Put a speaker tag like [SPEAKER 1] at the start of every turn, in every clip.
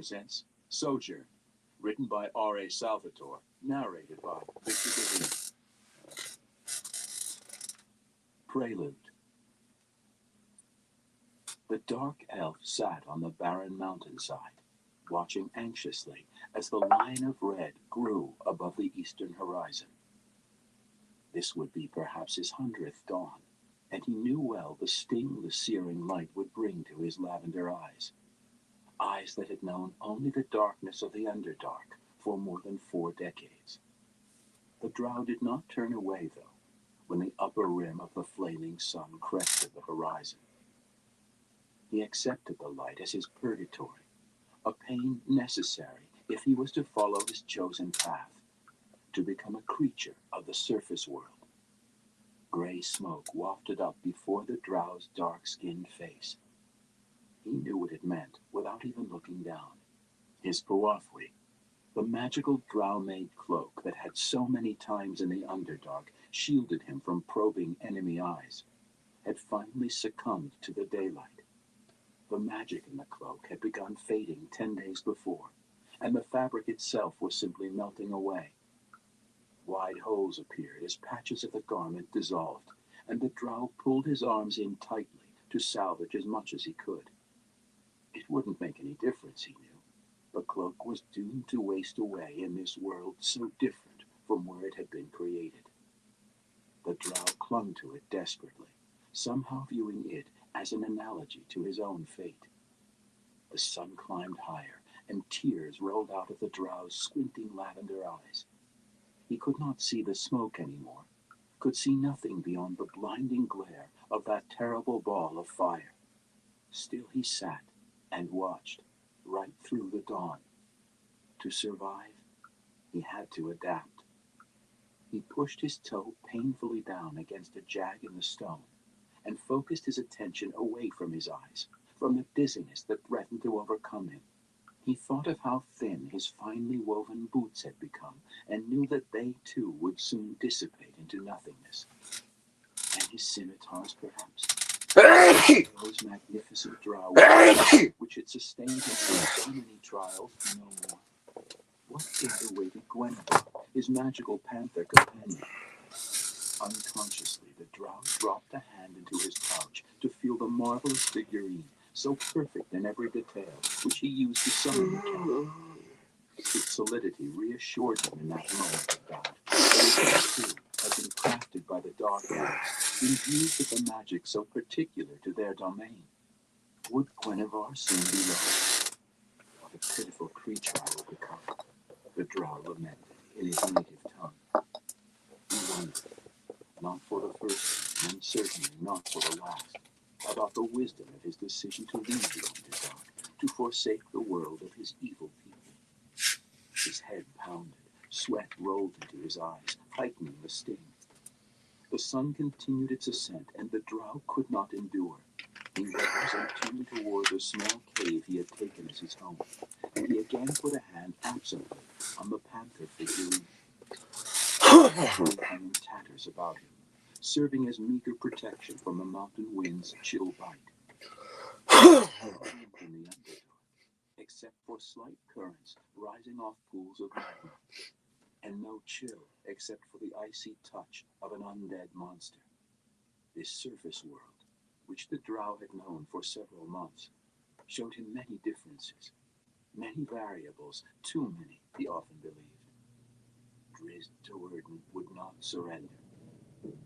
[SPEAKER 1] presents Sojourn, written by R.A. Salvatore, narrated by Victor Devine. Prelude. The dark elf sat on the barren mountainside, watching anxiously as the line of red grew above the eastern horizon. This would be perhaps his 100th dawn, and he knew well the sting the searing light would bring to his lavender eyes. Eyes that had known only the darkness of the Underdark for more than 4 decades. The drow did not turn away, though, when the upper rim of the flaming sun crested the horizon. He accepted the light as his purgatory, a pain necessary if he was to follow his chosen path, to become a creature of the surface world. Gray smoke wafted up before the drow's dark-skinned face. He knew what it meant without even looking down. His Puathwi, the magical drow-made cloak that had so many times in the Underdark shielded him from probing enemy eyes, had finally succumbed to the daylight. The magic in the cloak had begun fading 10 days before, and the fabric itself was simply melting away. Wide holes appeared as patches of the garment dissolved, and the drow pulled his arms in tightly to salvage as much as he could. It wouldn't make any difference, he knew. The cloak was doomed to waste away in this world so different from where it had been created. The drow clung to it desperately, somehow viewing it as an analogy to his own fate. The sun climbed higher, and tears rolled out of the drow's squinting lavender eyes. He could not see the smoke anymore, could see nothing beyond the blinding glare of that terrible ball of fire. Still he sat and watched, right through the dawn. To survive, he had to adapt. He pushed his toe painfully down against a jag in the stone, and focused his attention away from his eyes, from the dizziness that threatened to overcome him. He thought of how thin his finely woven boots had become, and knew that they too would soon dissipate into nothingness. And his scimitars, perhaps? Those magnificent drow which had sustained him through so many trials, no more. What if awaited Gwenevere, his magical panther companion? Unconsciously, the drow dropped a hand into his pouch to feel the marvelous figurine, so perfect in every detail, which he used to summon the cat. Its solidity reassured him in that moment of doubt. It, too, had been crafted by the Dark Elves, imbued with the magic so particular to their domain. Would Gwenevere soon be lost? What a pitiful creature I will become, the drow lamented in his native tongue. He wondered, not for the first, and certainly not for the last, about the wisdom of his decision to leave the Underdark, to forsake the world of his evil people. His head pounded, sweat rolled into his eyes, heightening the sting. The sun continued its ascent, and the drow could not endure. He rose and turned toward the small cave he had taken as his home, and he again put a hand absently on the panther figurine. He hung in tatters about him, serving as meager protection from the mountain wind's chill bite. In the Underdark, except for slight currents rising off pools of magma, and no chill except for the icy touch of an undead monster. This surface world, which the drow had known for several months, showed him many differences, many variables, too many, he often believed. Drizzt Do'Urden would not surrender.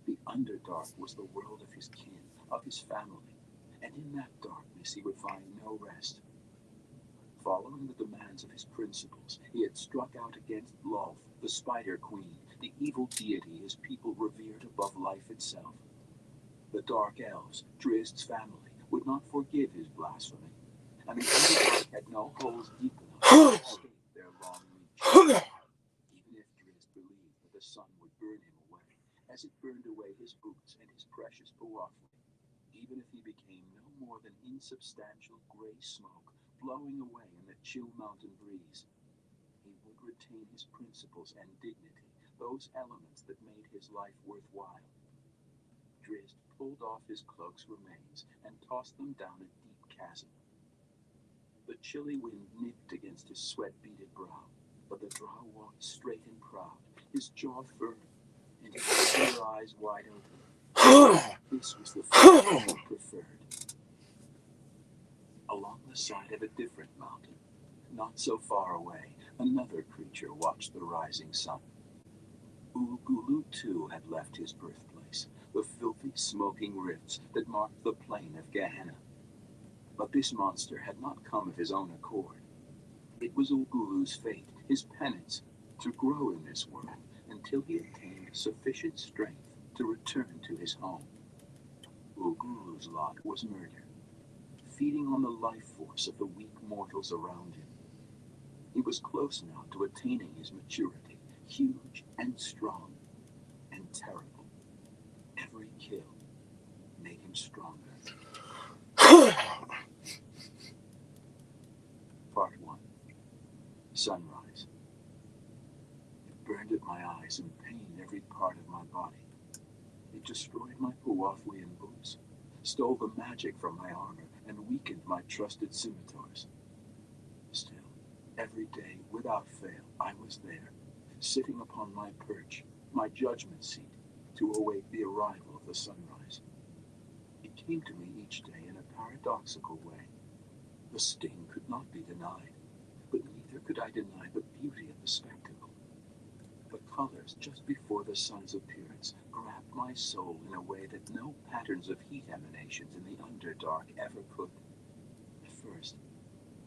[SPEAKER 1] The Underdark was the world of his kin, of his family, and in that darkness he would find no rest. Following the demands of his principles, he had struck out against Lolth, the Spider Queen, the evil deity his people revered above life itself. The Dark Elves, Drizzt's family, would not forgive his blasphemy, and the Underdark had no holes deep enough to escape their long reach. Even if Drizzt believed that the sun would burn him away, as it burned away his boots and his precious Puathwi, even if he became no more than insubstantial gray smoke blowing away in the chill mountain breeze, he would retain his principles and dignity, those elements that made his life worthwhile. Drizzt pulled off his cloak's remains and tossed them down a deep chasm. The chilly wind nipped against his sweat-beaded brow, but the drow walked straight and proud, his jaw firm, and his clear eyes wide open. This was the feeling he preferred. Along the side of a different mountain, not so far away, another creature watched the rising sun. Ugulu too had left his birthplace, the filthy, smoking rifts that marked the plain of Gehenna. But this monster had not come of his own accord. It was Ugulu's fate, his penance, to grow in this world until he attained sufficient strength to return to his home. Ugulu's lot was murder, feeding on the life force of the weak mortals around him. He was close now to attaining his maturity, huge and strong and terrible. Every kill made him stronger. Part 1. Sunrise. It burned at my eyes and pained every part of my body. It destroyed my Puwathlian boots, stole the magic from my armor, and weakened my trusted scimitars. Still, every day, without fail, I was there, sitting upon my perch, my judgment seat, to await the arrival of the sunrise. It came to me each day in a paradoxical way. The sting could not be denied, but neither could I deny the beauty of the spectacle. The colors just before the sun's appearance grabbed my soul in a way that no patterns of heat emanations in the Underdark ever could. At first,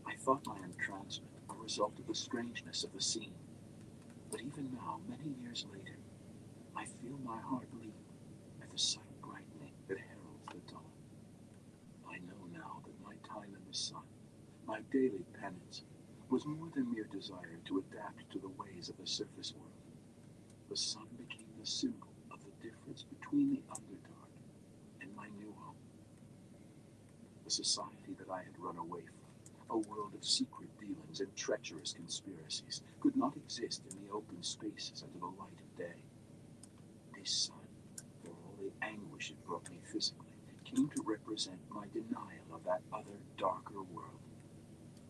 [SPEAKER 1] I thought my entrancement a result of the strangeness of the scene. But even now, many years later, I feel my heart leap at the sight brightening that heralds the dawn. I know now that my time in the sun, my daily penance, was more than mere desire to adapt to the ways of the surface world. The sun became the symbol of the difference between the Underdark and my new home. The society that I had run away from, a world of secret dealings and treacherous conspiracies, could not exist in the open spaces under the light of day. This sun, for all the anguish it brought me physically, came to represent my denial of that other, darker world.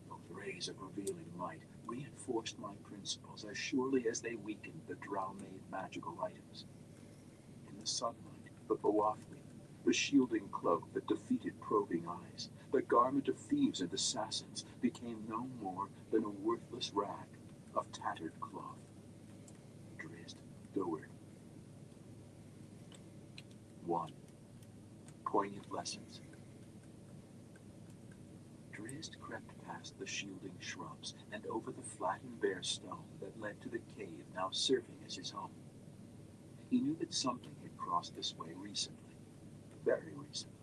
[SPEAKER 1] Those rays of revealing light reinforced my principles as surely as they weakened the drow-made magical items. In the sunlight, the Puwathli, the shielding cloak that defeated probing eyes, the garment of thieves and assassins, became no more than a worthless rag of tattered cloth. Drizzt Do'Urden. 1. Poignant Lessons. Drizzt crept past the shielding shrubs and over the flat and bare stone that led to the cave now serving as his home. He knew that something had crossed this way recently, very recently.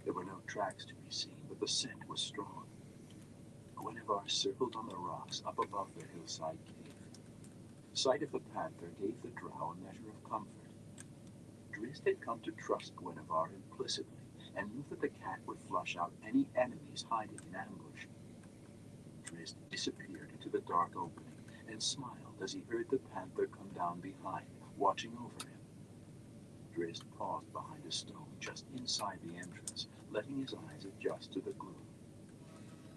[SPEAKER 1] There were no tracks to be seen, but the scent was strong. Guinevere circled on the rocks up above the hillside cave. Sight of the panther gave the drow a measure of comfort. Drizzt had come to trust Guinevere implicitly, and knew that the cat would flush out any enemies hiding in ambush. Drizzt disappeared into the dark opening, and smiled as he heard the panther come down behind, watching over him. Drizzt paused behind a stone just inside the entrance, letting his eyes adjust to the gloom.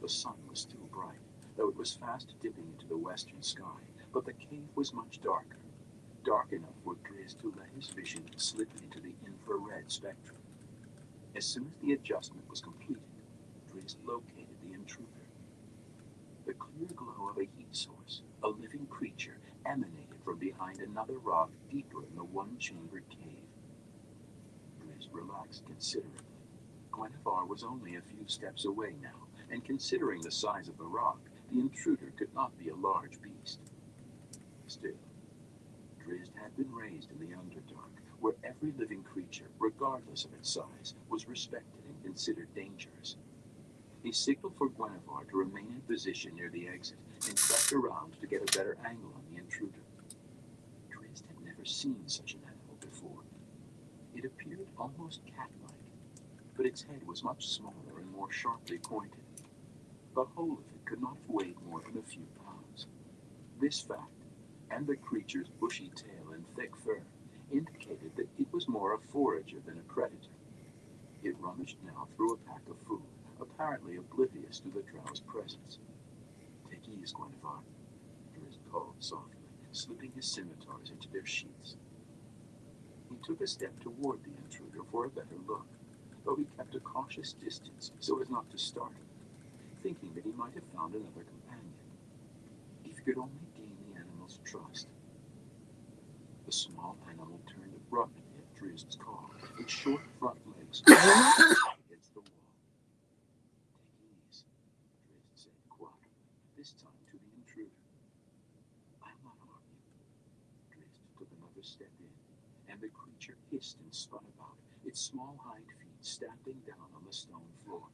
[SPEAKER 1] The sun was still bright, though it was fast dipping into the western sky, but the cave was much darker, dark enough for Drizzt to let his vision slip into the infrared spectrum. As soon as the adjustment was completed, Drizzt located the intruder. The clear glow of a heat source, a living creature, emanated from behind another rock deeper in the one-chambered cave. Drizzt relaxed considerably. Guinevere was only a few steps away now, and considering the size of the rock, the intruder could not be a large beast. Still, Drizzt had been raised in the Underdark, where every living creature, regardless of its size, was respected and considered dangerous. He signaled for Guinevere to remain in position near the exit and crept around to get a better angle on the intruder. Drizzt had never seen such an animal before. It appeared almost cat-like, but its head was much smaller and more sharply pointed. The whole of it could not have weighed more than a few pounds. This fact, and the creature's bushy tail and thick fur, indicated that it was more a forager than a predator. It rummaged now through a pack of food, apparently oblivious to the drow's presence. "Take ease, Guinevere," Drizzt called softly, slipping his scimitars into their sheaths. He took a step toward the intruder for a better look, though he kept a cautious distance so as not to startle, thinking that he might have found another companion. If he could only gain the animal's trust. The small animal turned abruptly at Drizzt's call, its short front legs against the wall. "Take ease," Drizzt said quietly, this time to the intruder. "I'll not harm you." Drizzt took another step in, and the creature hissed and spun about, its small hind feet stamping down on the stone floor.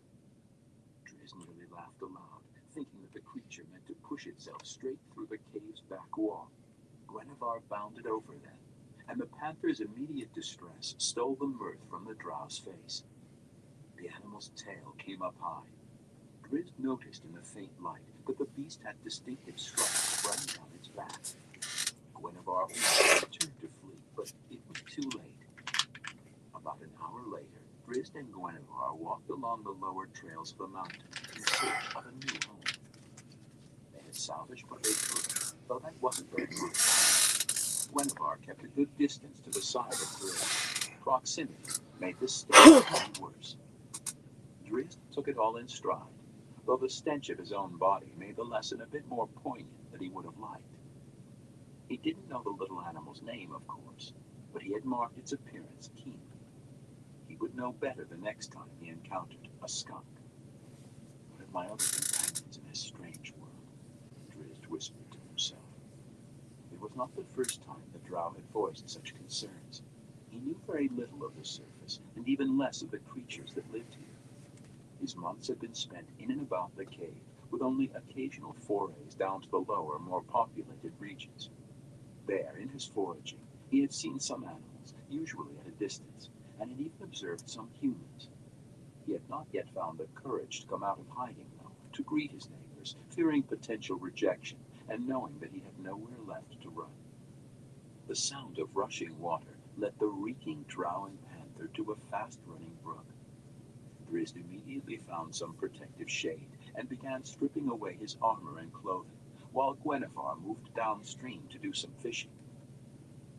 [SPEAKER 1] Drizzt nearly laughed aloud, thinking that the creature meant to push itself straight through the cave's back wall. Guinevere bounded over them, and the panther's immediate distress stole the mirth from the drow's face. The animal's tail came up high. Drizzt noticed in the faint light that the beast had distinctive stripes running down its back. Guinevere turned to flee, but it was too late. About an hour later, Drizzt and Guinevere walked along the lower trails of the mountain in search of a new home. They had salvaged what they could, though that wasn't very much. Guinevere kept a good distance to the side of Drizzt. Proximity made the stench worse. Drizzt took it all in stride, though the stench of his own body made the lesson a bit more poignant than he would have liked. He didn't know the little animal's name, of course, but he had marked its appearance keenly. He would know better the next time he encountered a skunk. "What of my other companions in this strange world?" Drizzt whispered to himself. It was not the first time the drow had voiced such concerns. He knew very little of the surface, and even less of the creatures that lived here. His months had been spent in and about the cave, with only occasional forays down to the lower, more populated regions. There, in his foraging, he had seen some animals, usually at a distance, and had even observed some humans. He had not yet found the courage to come out of hiding, though, to greet his neighbors, fearing potential rejection and knowing that he had nowhere left to run. The sound of rushing water led the reeking drow and panther to a fast-running brook. Drizzt immediately found some protective shade and began stripping away his armor and clothing, while Guinevere moved downstream to do some fishing.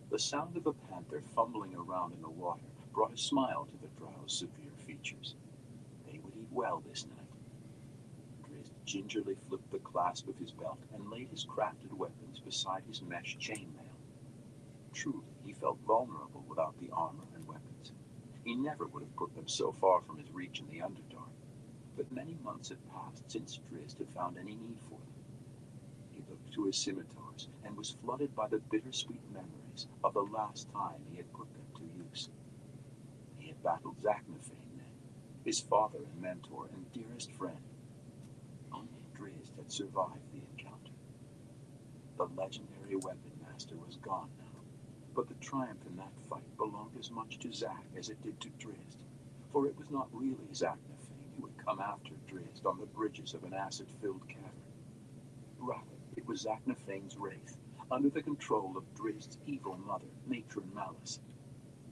[SPEAKER 1] The sound of a panther fumbling around in the water brought a smile to the drow's severe features. They would eat well this night. Drizzt gingerly flipped the clasp of his belt and laid his crafted weapons beside his mesh chainmail. Truly, he felt vulnerable without the armor and weapons. He never would have put them so far from his reach in the Underdark, but many months had passed since Drizzt had found any need for them. He looked to his scimitars and was flooded by the bittersweet memories of the last time he had put them to use. He had battled Zaknafein then, his father and mentor and dearest friend. Only Drizzt had survived the encounter. The legendary weapon master was gone now, but the triumph in that fight belonged as much to Zak as it did to Drizzt, for it was not really Zaknafein who had come after Drizzt on the bridges of an acid-filled cavern. Rather, it was Zaknafein's wraith, under the control of Drizzt's evil mother, Matron Malice.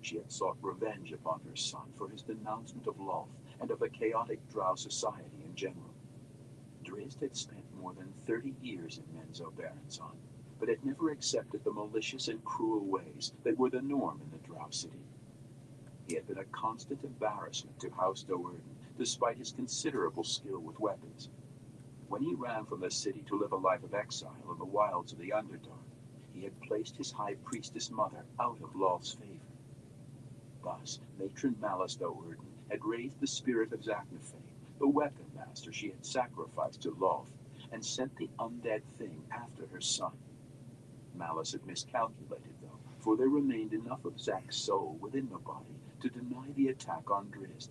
[SPEAKER 1] She had sought revenge upon her son for his denouncement of Lolth and of the chaotic drow society in general. Drizzt had spent more than 30 years in Menzo Barenson, but had never accepted the malicious and cruel ways that were the norm in the drow city. He had been a constant embarrassment to House Do'Urden, despite his considerable skill with weapons. When he ran from the city to live a life of exile in the wilds of the Underdark, he had placed his high priestess mother out of Lolth's favor. Thus, Matron Malice Do'Urden had raised the spirit of Zaknafein, the weapon master she had sacrificed to Lolth, and sent the undead thing after her son. Malice had miscalculated, though, for there remained enough of Zak's soul within the body to deny the attack on Drizzt.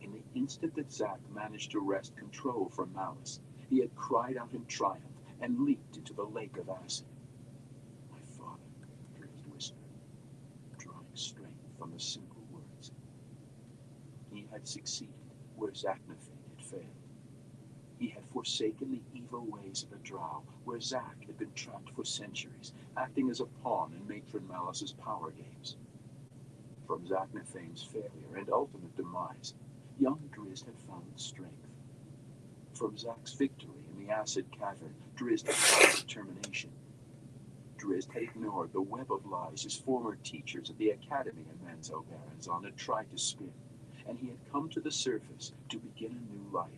[SPEAKER 1] In the instant that Zak managed to wrest control from Malice, he had cried out in triumph and leaped into the lake of acid. "My father," Drizzt whispered, drawing strength from the simple words. He had succeeded where Zaknafein had failed. He had forsaken the evil ways of the drow, where Zak had been trapped for centuries, acting as a pawn in Matron Malice's power games. From Zaknafein's failure and ultimate demise, young Drizzt had found strength. From Zack's victory in the acid cavern, Drizzt had found determination. Drizzt had ignored the web of lies his former teachers at the academy in Menzoberranzan had tried to spin, and he had come to the surface to begin a new life.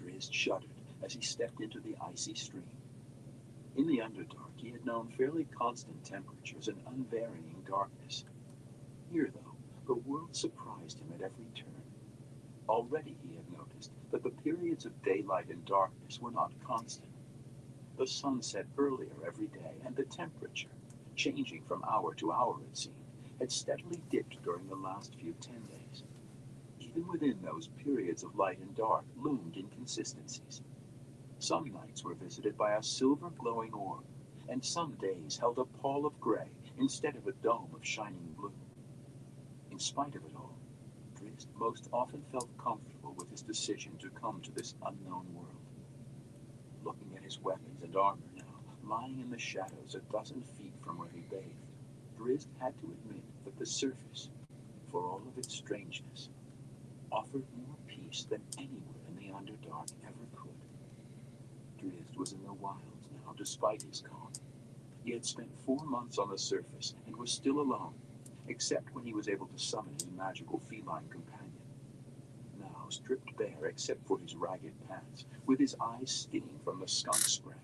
[SPEAKER 1] Drizzt shuddered as he stepped into the icy stream. In the Underdark, he had known fairly constant temperatures and unvarying darkness. Here, though, the world surprised him at every turn. Already he had noticed that the periods of daylight and darkness were not constant. The sun set earlier every day, and the temperature, changing from hour to hour it seemed, had steadily dipped during the last few 10 days. Even within those periods of light and dark loomed inconsistencies. Some nights were visited by a silver glowing orb, and some days held a pall of gray instead of a dome of shining blue. In spite of it all, Drizzt most often felt comfortable with his decision to come to this unknown world. Looking at his weapons and armor now, lying in the shadows a dozen feet from where he bathed, Drizzt had to admit that the surface, for all of its strangeness, offered more peace than anywhere in the Underdark ever could. Drizzt was in the wilds now, despite his calm. He had spent 4 months on the surface and was still alone, except when he was able to summon his magical feline companion. Now stripped bare except for his ragged pants, with his eyes stinging from the skunk spray,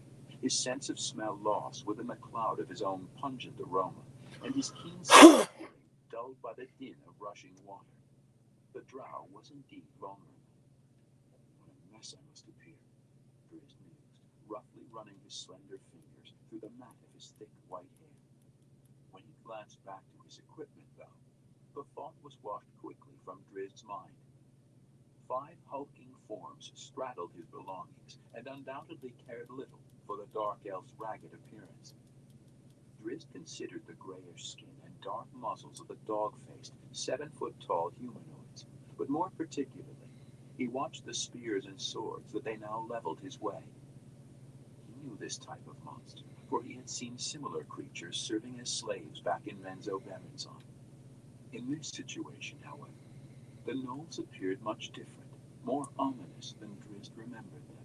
[SPEAKER 1] his sense of smell lost within the cloud of his own pungent aroma, and his keen sense of hearing dulled by the din of rushing water. The drow was indeed vulnerable. What a mess I must appear, Drizzt mused, roughly running his slender fingers through the mat of his thick white hair. When he glanced back to his equipment, though, the thought was washed quickly from Drizzt's mind. 5 hulking forms straddled his belongings and undoubtedly cared little for the dark elf's ragged appearance. Drizzt considered the grayish skin and dark muzzles of the dog-faced, 7-foot-tall humanoids, but more particularly, he watched the spears and swords that they now leveled his way. He knew this type of monster, for he had seen similar creatures serving as slaves back in Menzoberranzan. In this situation, however, the gnolls appeared much different, more ominous than Drizzt remembered them.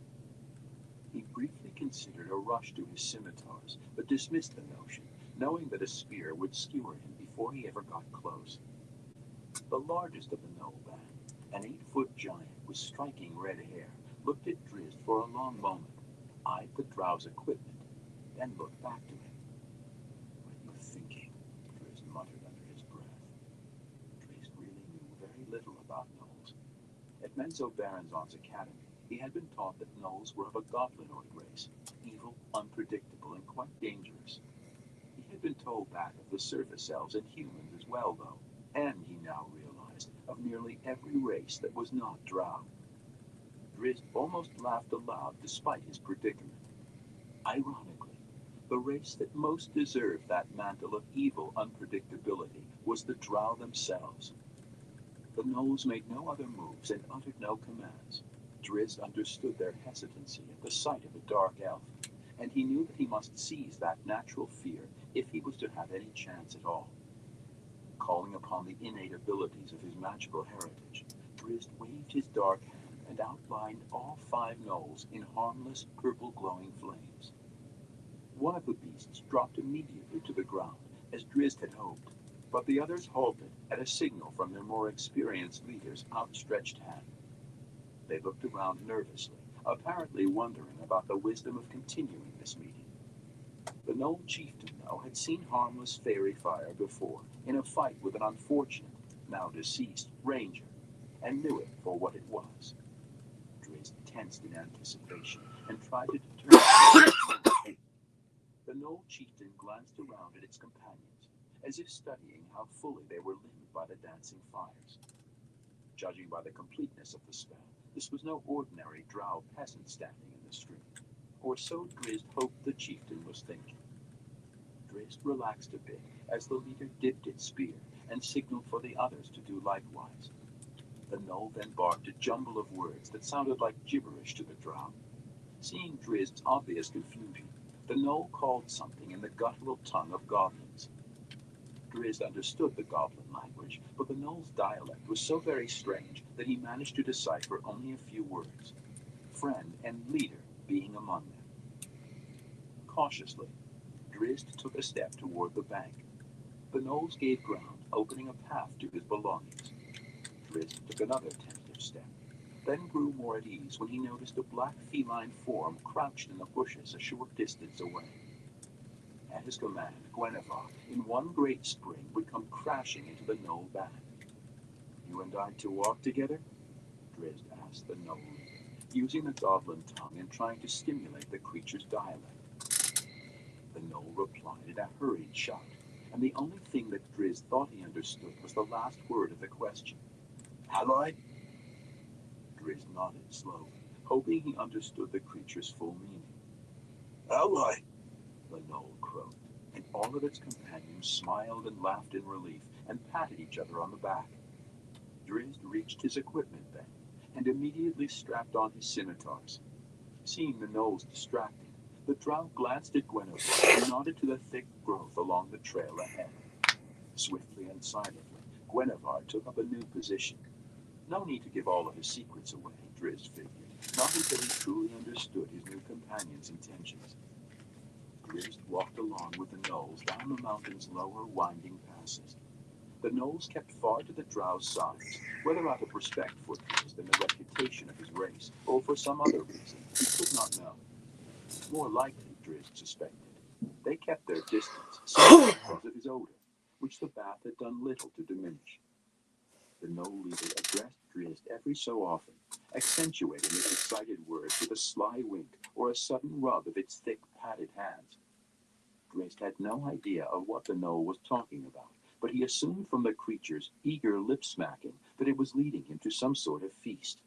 [SPEAKER 1] He briefly considered a rush to his scimitars, but dismissed the notion, knowing that a spear would skewer him before he ever got close. The largest of the gnoll band, an 8-foot giant with striking red hair, looked at Drizzt for a long moment, eyed the drow's equipment, then looked back to him. "What are you thinking?" Drizzt muttered under his breath. Drizzt really knew very little about gnolls. At Menzoberranzan's academy, he had been taught that gnolls were of a goblinoid race, evil, unpredictable, and quite dangerous. He had been told that of the surface elves and humans as well, though, and he now realized of nearly every race that was not drow. Drizzt almost laughed aloud despite his predicament. Ironically, the race that most deserved that mantle of evil unpredictability was the drow themselves. The gnolls made no other moves and uttered no commands. Drizzt understood their hesitancy at the sight of a dark elf, and he knew that he must seize that natural fear if he was to have any chance at all. Calling upon the innate abilities of his magical heritage, Drizzt waved his dark hand and outlined all 5 gnolls in harmless, purple-glowing flames. One of the beasts dropped immediately to the ground, as Drizzt had hoped, but the others halted at a signal from their more experienced leader's outstretched hand. They looked around nervously, apparently wondering about the wisdom of continuing this meeting. The gnoll chieftain, though, had seen harmless fairy fire before, in a fight with an unfortunate, now deceased, ranger, and knew it for what it was. Drizzt tensed in anticipation and tried to determine. The gnoll chieftain glanced around at its companions, as if studying how fully they were limned by the dancing fires. Judging by the completeness of the spell, this was no ordinary drow peasant standing in the stream, or so Drizzt hoped the chieftain was thinking. Drizzt relaxed a bit as the leader dipped its spear and signaled for the others to do likewise. The gnoll then barked a jumble of words that sounded like gibberish to the drow. Seeing Drizzt's obvious confusion, the gnoll called something in the guttural tongue of goblins. Drizzt understood the goblin language, but the Knoll's dialect was so very strange that he managed to decipher only a few words, friend and leader being among them. Cautiously, Drizzt took a step toward the bank. The Knolls gave ground, opening a path to his belongings. Drizzt took another tentative step, then grew more at ease when he noticed a black feline form crouched in the bushes a short distance away. At his command, Guinevere, in one great spring, would come crashing into the Knoll band. "You and I to walk together?" Drizzt asked the Knoll leader, using the goblin tongue and trying to stimulate the creature's dialect. The Knoll replied in a hurried shout, and the only thing that Drizzt thought he understood was the last word of the question. "Allied?" Drizzt nodded slowly, hoping he understood the creature's full meaning. "Ally," the Knoll crowed, and all of its companions smiled and laughed in relief and patted each other on the back. Drizzt reached his equipment then, and immediately strapped on his scimitars. Seeing the Knolls distracted, the Drow glanced at Guinevere and nodded to the thick growth along the trail ahead. Swiftly and silently, Guinevere took up a new position. No need to give all of his secrets away, Drizzt figured, not until he truly understood his new companion's intentions. Drizzt walked along with the Knolls down the mountain's lower, winding passes. The Knolls kept far to the Drow's sides, whether out of respect for Drizzt and the reputation of his race, or for some other reason, he could not know. More likely, Drizzt suspected, they kept their distance simply because of his odor, which the bath had done little to diminish. The Knoll leader addressed Drizzt every so often, accentuating his excited words with a sly wink or a sudden rub of its thick, padded hands. Drizzt had no idea of what the Knoll was talking about, but he assumed from the creature's eager lip-smacking that it was leading him to some sort of feast.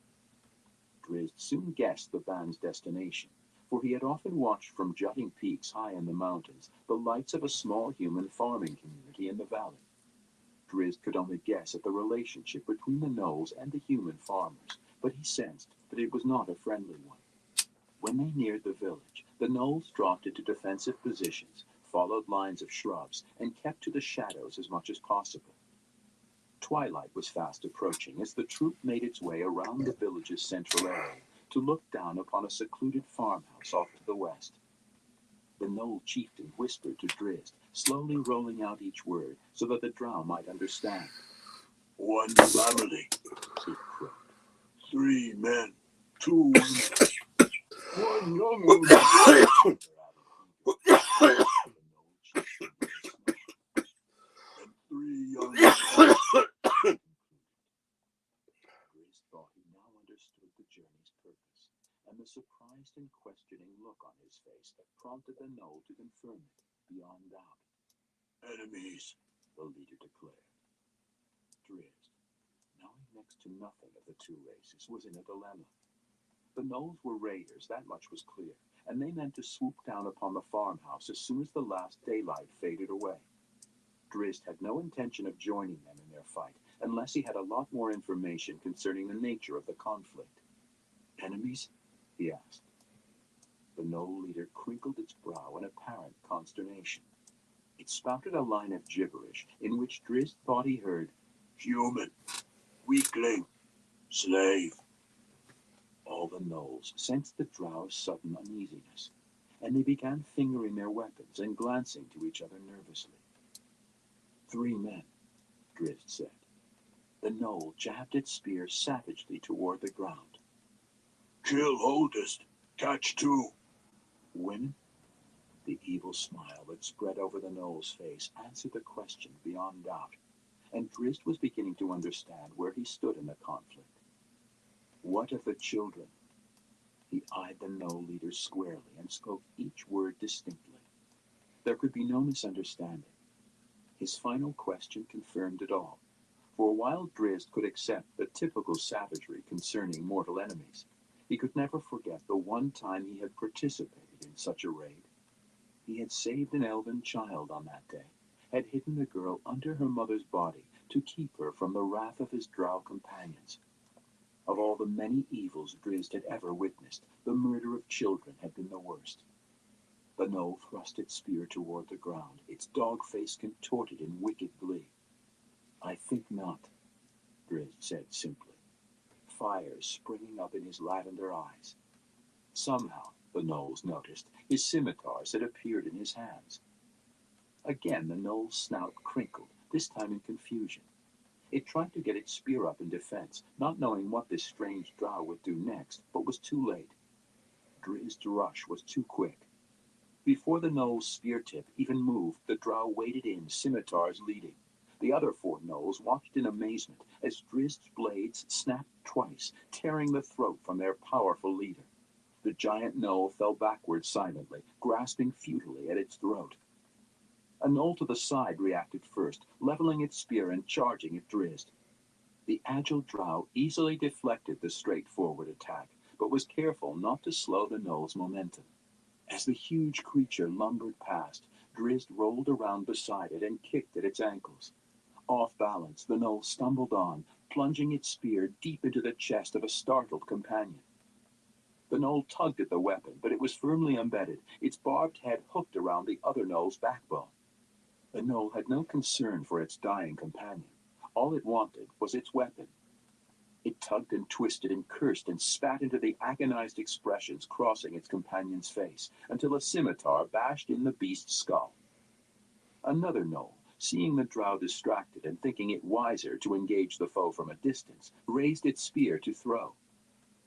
[SPEAKER 1] Drizzt soon guessed the band's destination, for he had often watched from jutting peaks high in the mountains the lights of a small human farming community in the valley. Drizzt could only guess at the relationship between the Knolls and the human farmers, but he sensed that it was not a friendly one. When they neared the village, the Knolls dropped into defensive positions, followed lines of shrubs, and kept to the shadows as much as possible. Twilight was fast approaching as the troop made its way around the village's central area to look down upon a secluded farmhouse off to the west. The Knoll chieftain whispered to Drizzt, slowly rolling out each word so that the Drow might understand. "One family," he croaked. "3 men, 2 women, 1 young woman." "And 3 young men." Drizzt thought he now understood the journey's purpose, and the surprised and questioning look on his face that prompted the Knoll to confirm it beyond doubt. "Enemies," the leader declared. Drizzt, knowing next to nothing of the 2 races, was in a dilemma. The Knolls were raiders, that much was clear, and they meant to swoop down upon the farmhouse as soon as the last daylight faded away. Drizzt had no intention of joining them in their fight, unless he had a lot more information concerning the nature of the conflict. "Enemies?" he asked. The Knoll leader crinkled its brow in apparent consternation. It spouted a line of gibberish in which Drizzt thought he heard, "Human, weakling, slave." All the Knolls sensed the Drow's sudden uneasiness, and they began fingering their weapons and glancing to each other nervously. 3 men, Drizzt said. The Knoll jabbed its spear savagely toward the ground. "Kill oldest, catch 2. Women?" The evil smile that spread over the Knoll's face answered the question beyond doubt, and Drizzt was beginning to understand where he stood in the conflict. "What of the children?" He eyed the Knoll leader squarely and spoke each word distinctly. There could be no misunderstanding. His final question confirmed it all, for while Drizzt could accept the typical savagery concerning mortal enemies, he could never forget the one time he had participated in such a raid. He had saved an elven child on that day, had hidden the girl under her mother's body to keep her from the wrath of his Drow companions. Of all the many evils Drizzt had ever witnessed, the murder of children had been the worst. The gnoll thrust its spear toward the ground, its dog face contorted in wicked glee. "I think not," Drizzt said simply, fire springing up in his lavender eyes. Somehow, the gnolls noticed, his scimitars had appeared in his hands. Again the gnoll's snout crinkled, this time in confusion. It tried to get its spear up in defense, not knowing what this strange drow would do next, but was too late. Drizzt's rush was too quick. Before the gnoll's spear tip even moved, the drow waded in, scimitars leading. The other 4 gnolls watched in amazement as Drizzt's blades snapped twice, tearing the throat from their powerful leader. The giant gnoll fell backward silently, grasping futilely at its throat. A gnoll to the side reacted first, leveling its spear and charging at Drizzt. The agile drow easily deflected the straightforward attack, but was careful not to slow the gnoll's momentum. As the huge creature lumbered past, Drizzt rolled around beside it and kicked at its ankles. Off balance, the gnoll stumbled on, plunging its spear deep into the chest of a startled companion. The gnoll tugged at the weapon, but it was firmly embedded, its barbed head hooked around the other gnoll's backbone. The gnoll had no concern for its dying companion. All it wanted was its weapon. It tugged and twisted and cursed and spat into the agonized expressions crossing its companion's face, until a scimitar bashed in the beast's skull. Another gnoll, seeing the drow distracted and thinking it wiser to engage the foe from a distance, raised its spear to throw.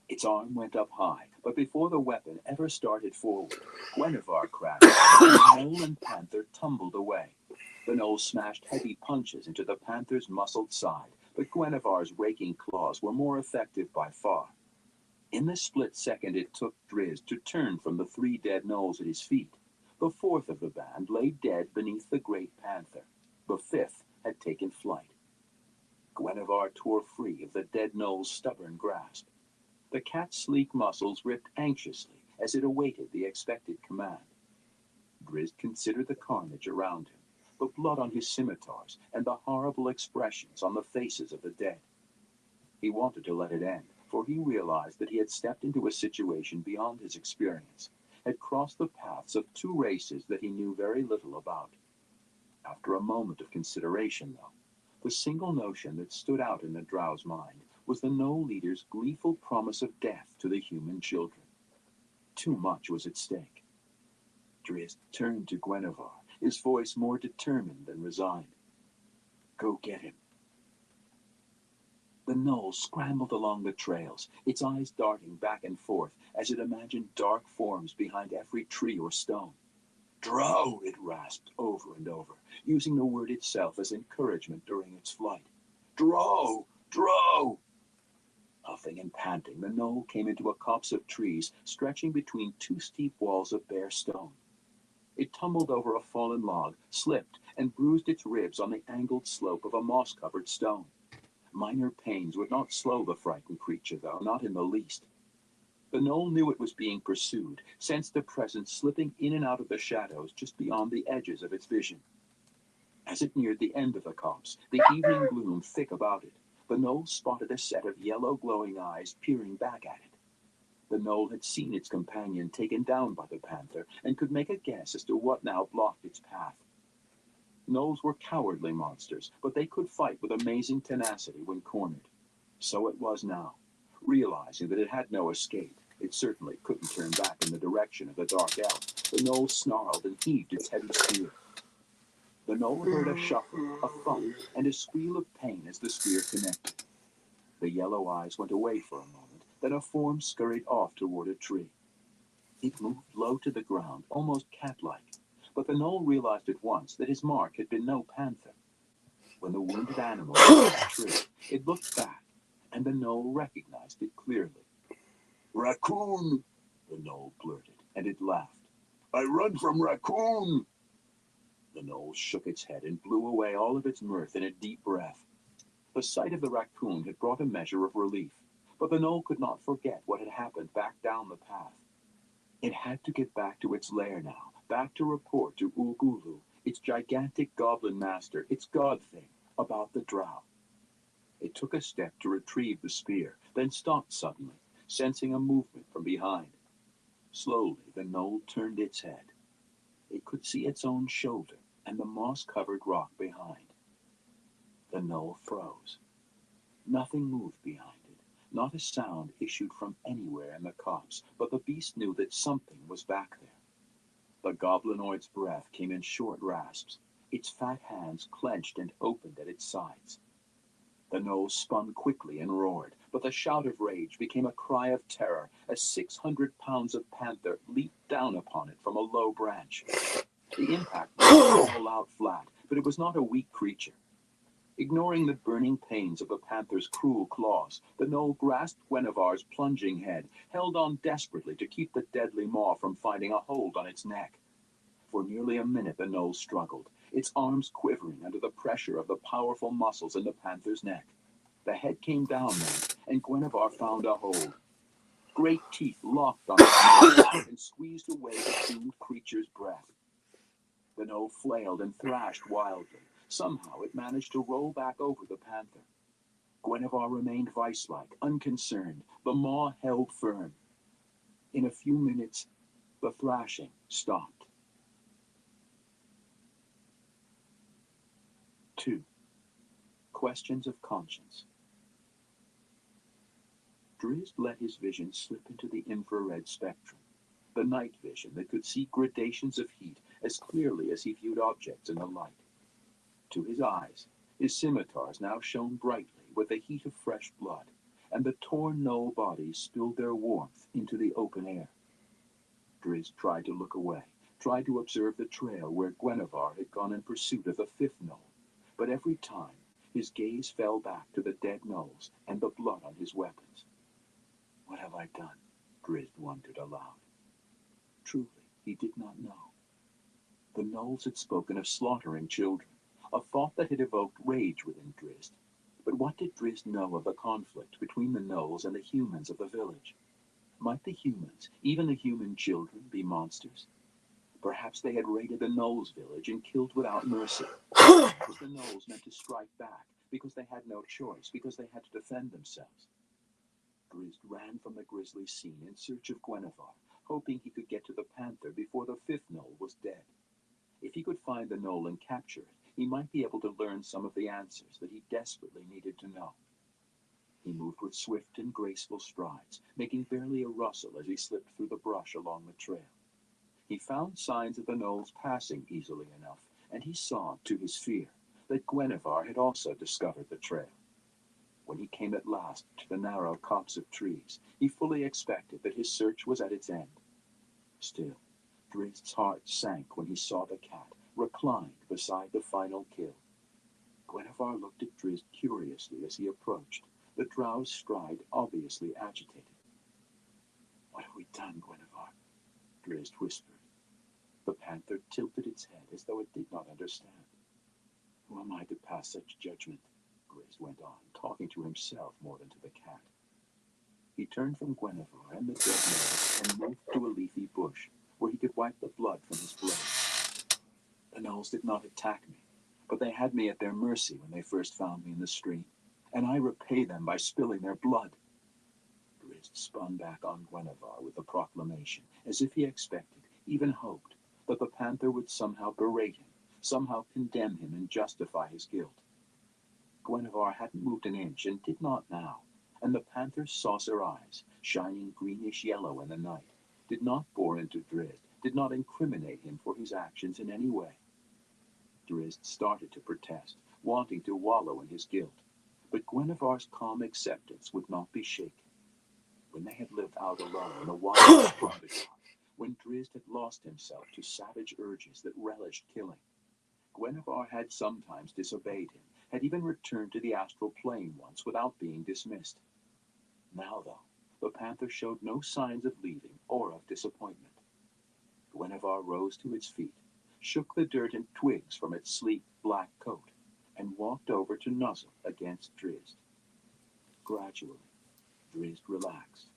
[SPEAKER 1] Its arm went up high, but before the weapon ever started forward, Guinevere crashed, and the gnoll and panther tumbled away. The gnoll smashed heavy punches into the panther's muscled side, but Guinevere's raking claws were more effective by far. In the split second it took Drizzt to turn from the 3 dead gnolls at his feet, the 4th of the band lay dead beneath the great panther. The 5th had taken flight. Guinevere tore free of the dead gnoll's stubborn grasp. The cat's sleek muscles ripped anxiously as it awaited the expected command. Drizzt considered the carnage around him, the blood on his scimitars, and the horrible expressions on the faces of the dead. He wanted to let it end, for he realized that he had stepped into a situation beyond his experience, had crossed the paths of 2 races that he knew very little about. After a moment of consideration, though, the single notion that stood out in the drow's mind was the gnoll leader's gleeful promise of death to the human children. Too much was at stake. Drizzt turned to Guinevere, his voice more determined than resigned. "Go get him." The gnoll scrambled along the trails, its eyes darting back and forth as it imagined dark forms behind every tree or stone. "Drow!" it rasped over and over, using the word itself as encouragement during its flight. "Drow! Drow!" Puffing and panting, the gnoll came into a copse of trees stretching between 2 steep walls of bare stone. It tumbled over a fallen log, slipped, and bruised its ribs on the angled slope of a moss-covered stone. Minor pains would not slow the frightened creature, though, not in the least. The gnoll knew it was being pursued, sensed a presence slipping in and out of the shadows just beyond the edges of its vision. As it neared the end of the copse, the evening gloom thick about it, the gnoll spotted a set of yellow glowing eyes peering back at it. The gnoll had seen its companion taken down by the panther and could make a guess as to what now blocked its path. Gnolls were cowardly monsters, but they could fight with amazing tenacity when cornered. So it was now. Realizing that it had no escape, it certainly couldn't turn back in the direction of the dark elf. The gnoll snarled and heaved its heavy spear. The gnoll heard a shuffle, a thump, and a squeal of pain as the spear connected. The yellow eyes went away for a moment, then a form scurried off toward a tree. It moved low to the ground, almost cat-like, but the gnoll realized at once that his mark had been no panther. When the wounded animal reached the tree, it looked back, and the gnoll recognized it clearly. "Raccoon!" the gnoll blurted, and it laughed. "I run from raccoon!" The gnoll shook its head and blew away all of its mirth in a deep breath. The sight of the raccoon had brought a measure of relief, but the gnoll could not forget what had happened back down the path. It had to get back to its lair now, back to report to Ulgulu, its gigantic goblin master, its god thing, about the drow. It took a step to retrieve the spear, then stopped suddenly, sensing a movement from behind. Slowly, the gnoll turned its head. It could see its own shoulder and the moss-covered rock behind. The knoll froze. Nothing moved behind it. Not a sound issued from anywhere in the copse, but the beast knew that something was back there. The goblinoid's breath came in short rasps. Its fat hands clenched and opened at its sides. The knoll spun quickly and roared, but the shout of rage became a cry of terror as 600 pounds of panther leaped down upon it from a low branch. The impact knocked the knoll out flat, but it was not a weak creature. Ignoring the burning pains of the panther's cruel claws, the knoll grasped Guinevere's plunging head, held on desperately to keep the deadly maw from finding a hold on its neck. For nearly a minute the knoll struggled, its arms quivering under the pressure of the powerful muscles in the panther's neck. The head came down then, and Guinevere found a hold. Great teeth locked on the knoll and squeezed away the doomed creature's breath. The knoll flailed and thrashed wildly. Somehow it managed to roll back over the panther. Guinevere remained vice-like, unconcerned, the maw held firm. In a few minutes, the thrashing stopped. 2. Questions of conscience. Drizzt let his vision slip into the infrared spectrum, the night vision that could see gradations of heat as clearly as he viewed objects in the light. To his eyes, his scimitars now shone brightly with the heat of fresh blood, and the torn knoll bodies spilled their warmth into the open air. Drizzt tried to look away, tried to observe the trail where Guinevere had gone in pursuit of the fifth knoll, but every time his gaze fell back to the dead knolls and the blood on his weapons. What have I done? Drizzt wondered aloud. Truly, he did not know. The knolls had spoken of slaughtering children, a thought that had evoked rage within Drizzt. But what did Drizzt know of the conflict between the knolls and the humans of the village? Might the humans, even the human children, be monsters? Perhaps they had raided the knolls' village and killed without mercy. Was the knolls meant to strike back because they had no choice, because they had to defend themselves? Drizzt ran from the grisly scene in search of Guinevere, hoping he could get to the panther before the fifth knoll was dead. If he could find the knoll and capture it, he might be able to learn some of the answers that he desperately needed to know. He moved with swift and graceful strides, making barely a rustle as he slipped through the brush along the trail. He found signs of the knolls passing easily enough, and he saw, to his fear, that Guinevere had also discovered the trail. When he came at last to the narrow copse of trees, he fully expected that his search was at its end. Still, Drizzt's heart sank when he saw the cat, reclined beside the final kill. Guinevere looked at Drizzt curiously as he approached, the drow's stride obviously agitated. What have we done, Guinevere? Drizzt whispered. The panther tilted its head as though it did not understand. Who am I to pass such judgment? Drizzt went on, talking to himself more than to the cat. He turned from Guinevere and the dead knolls and moved to a leafy bush, where he could wipe the blood from his blade. The knolls did not attack me, but they had me at their mercy when they first found me in the stream, and I repay them by spilling their blood. Drizzt spun back on Guinevere with the proclamation, as if he expected, even hoped, that the panther would somehow berate him, somehow condemn him and justify his guilt. Guinevere hadn't moved an inch and did not now, and the panther's saucer eyes, shining greenish-yellow in the night, did not bore into Drizzt, did not incriminate him for his actions in any way. Drizzt started to protest, wanting to wallow in his guilt, but Guinevere's calm acceptance would not be shaken. When they had lived out alone in the wilds of Gondor, when Drizzt had lost himself to savage urges that relished killing, Guinevere had sometimes disobeyed him, had even returned to the astral plane once without being dismissed. Now, though, the panther showed no signs of leaving or of disappointment. Guinevere rose to its feet, shook the dirt and twigs from its sleek black coat, and walked over to nuzzle against Drizzt. Gradually, Drizzt relaxed.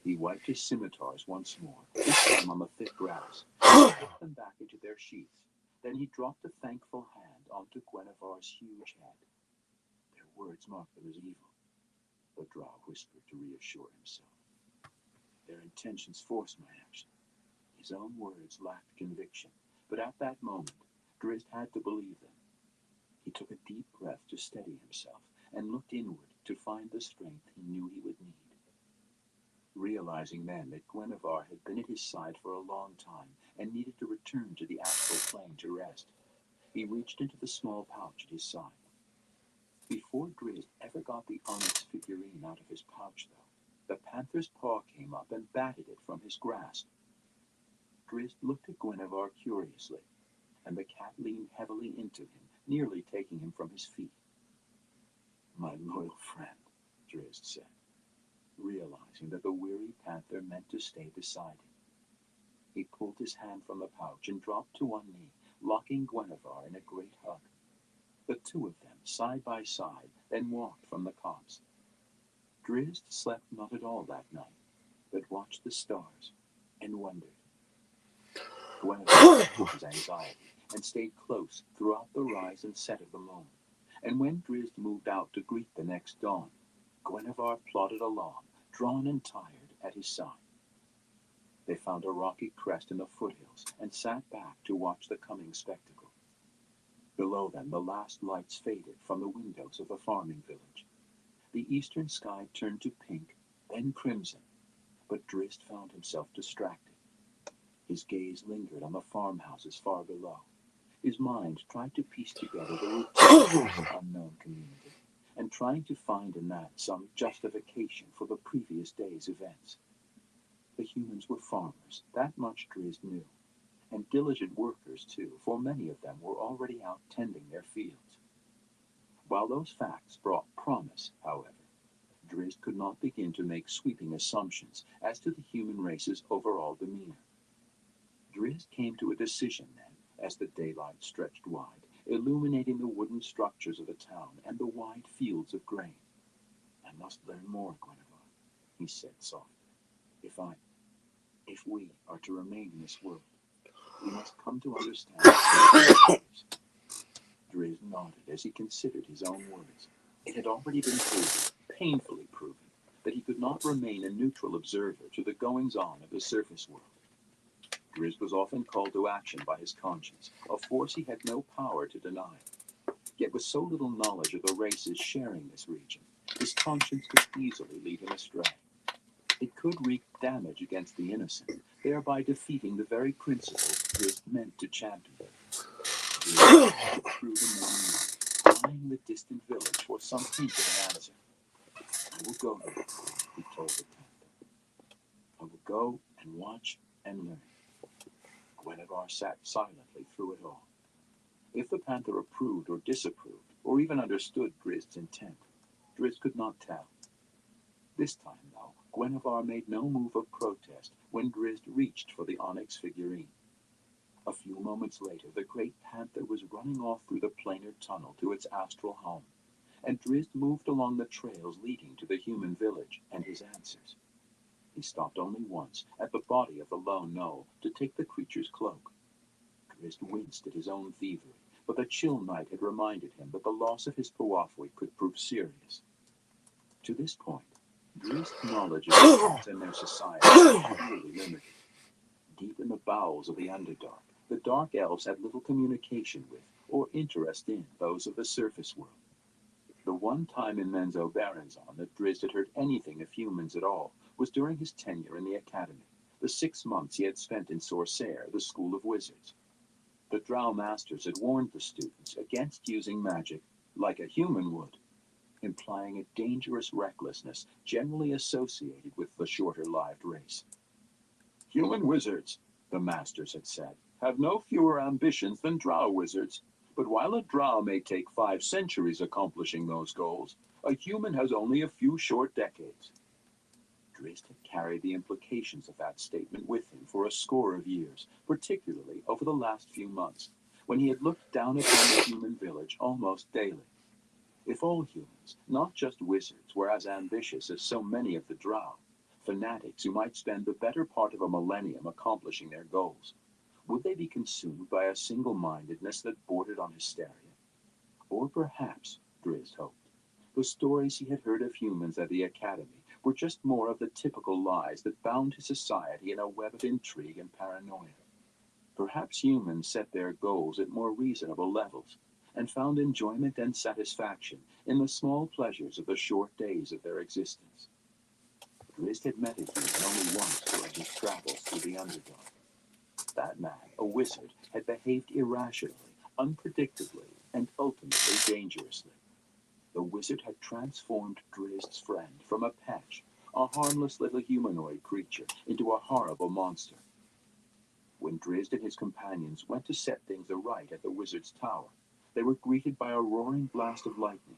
[SPEAKER 1] He wiped his scimitars once more, this time on the thick grass, and put them back into their sheaths. Then he dropped a thankful hand onto Guinevere's huge head. Their words marked them as evil, the drow whispered to reassure himself. Their intentions forced my action. His own words lacked conviction, But at that moment, Drizzt had to believe them. He took a deep breath to steady himself and looked inward to find the strength he knew he would need. Realizing then that Guinevere had been at his side for a long time and needed to return to the astral plane to rest, he reached into the small pouch at his side. Before Drizzt ever got the onyx figurine out of his pouch, though, the panther's paw came up and batted it from his grasp. Drizzt looked at Guinevere curiously, and the cat leaned heavily into him, nearly taking him from his feet. "My loyal friend," Drizzt said, realizing that the weary panther meant to stay beside him. He pulled his hand from the pouch and dropped to one knee, locking Guinevere in a great hug. The two of them, side by side, then walked from the copse. Drizzt slept not at all that night, but watched the stars and wondered. Guinevere took his anxiety and stayed close throughout the rise and set of the moon. And when Drizzt moved out to greet the next dawn, Guinevere plodded along, drawn and tired, at his side. They found a rocky crest in the foothills and sat back to watch the coming spectacle. Below them, the last lights faded from the windows of the farming village. The eastern sky turned to pink, then crimson, but Drizzt found himself distracted. His gaze lingered on the farmhouses far below. His mind tried to piece together the routine of this unknown community, and trying to find in that some justification for the previous day's events. The humans were farmers, that much Drizzt knew, and diligent workers too, for many of them were already out tending their fields. While those facts brought promise, however, Drizzt could not begin to make sweeping assumptions as to the human race's overall demeanor. Drizzt came to a decision then, as the daylight stretched wide, illuminating the wooden structures of the town and the wide fields of grain. "I must learn more, Guinevere," he said softly. If we are to remain in this world, we must come to understand others." Drizzt nodded as he considered his own words. It had already been proven, painfully proven, that he could not remain a neutral observer to the goings-on of the surface world. Drizzt was often called to action by his conscience, a force he had no power to deny. Yet with so little knowledge of the races sharing this region, his conscience could easily lead him astray. It could wreak damage against the innocent, thereby defeating the very principles Drizzt meant to champion. Drizzt through the morning light, eyeing the distant village for some hint of an answer. "I will go there," he told the panther. "I will go and watch and learn." Guinevere sat silently through it all. If the panther approved or disapproved, or even understood Drizzt's intent, Drizzt could not tell. This time, though, Guinevere made no move of protest when Drizzt reached for the onyx figurine. A few moments later, the great panther was running off through the planar tunnel to its astral home, and Drizzt moved along the trails leading to the human village and his answers. He stopped only once, at the body of the lone knoll, to take the creature's cloak. Drizzt winced at his own thievery, but the chill night had reminded him that the loss of his Powafui could prove serious. To this point, Drizzt's knowledge of humans and their society was really limited. Deep in the bowels of the Underdark, the Dark Elves had little communication with, or interest in, those of the surface world. The one time in Menzoberranzan that Drizzt had heard anything of humans at all was during his tenure in the Academy, the 6 months he had spent in Sorcerre, the School of Wizards. The Drow Masters had warned the students against using magic like a human would, implying a dangerous recklessness generally associated with the shorter-lived race. "Human wizards," the Masters had said, "have no fewer ambitions than Drow wizards. But while a Drow may take 5 centuries accomplishing those goals, a human has only a few short decades." Drizzt had carried the implications of that statement with him for a score of years, particularly over the last few months, when he had looked down upon the human village almost daily. If all humans, not just wizards, were as ambitious as so many of the Drow, fanatics who might spend the better part of a millennium accomplishing their goals, would they be consumed by a single-mindedness that bordered on hysteria? Or perhaps, Drizzt hoped, the stories he had heard of humans at the Academy were just more of the typical lies that bound his society in a web of intrigue and paranoia. Perhaps humans set their goals at more reasonable levels and found enjoyment and satisfaction in the small pleasures of the short days of their existence. Drizzt had met a human only once during his travels through the Underdark. That man, a wizard, had behaved irrationally, unpredictably, and ultimately dangerously. The wizard had transformed Drizzt's friend from a patch, a harmless little humanoid creature, into a horrible monster. When Drizzt and his companions went to set things aright at the wizard's tower, they were greeted by a roaring blast of lightning.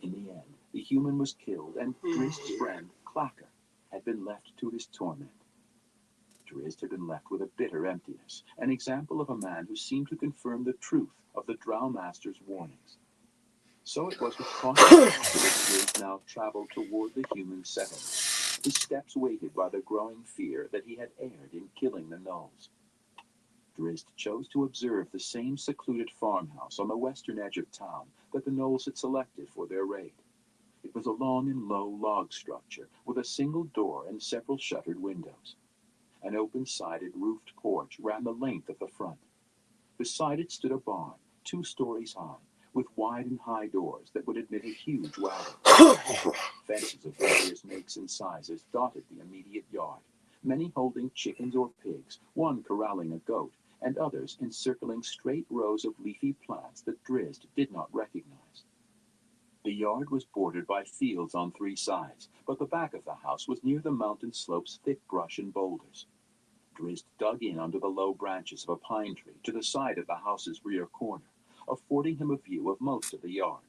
[SPEAKER 1] In the end, the human was killed, and Drizzt's friend, Clacker, had been left to his torment. Drizzt had been left with a bitter emptiness, an example of a man who seemed to confirm the truth of the Drow Master's warnings. So it was with cautious that Drizzt now traveled toward the human settlement, his steps weighted by the growing fear that he had erred in killing the gnolls. Drizzt chose to observe the same secluded farmhouse on the western edge of town that the gnolls had selected for their raid. It was a long and low log structure with a single door and several shuttered windows. An open-sided roofed porch ran the length of the front. Beside it stood a barn, 2 stories high, with wide and high doors that would admit a huge wagon. Fences of various makes and sizes dotted the immediate yard, many holding chickens or pigs, one corralling a goat, and others encircling straight rows of leafy plants that Drizzt did not recognize. The yard was bordered by fields on 3 sides, but the back of the house was near the mountain slope's thick brush and boulders. Drizzt dug in under the low branches of a pine tree to the side of the house's rear corner, affording him a view of most of the yard.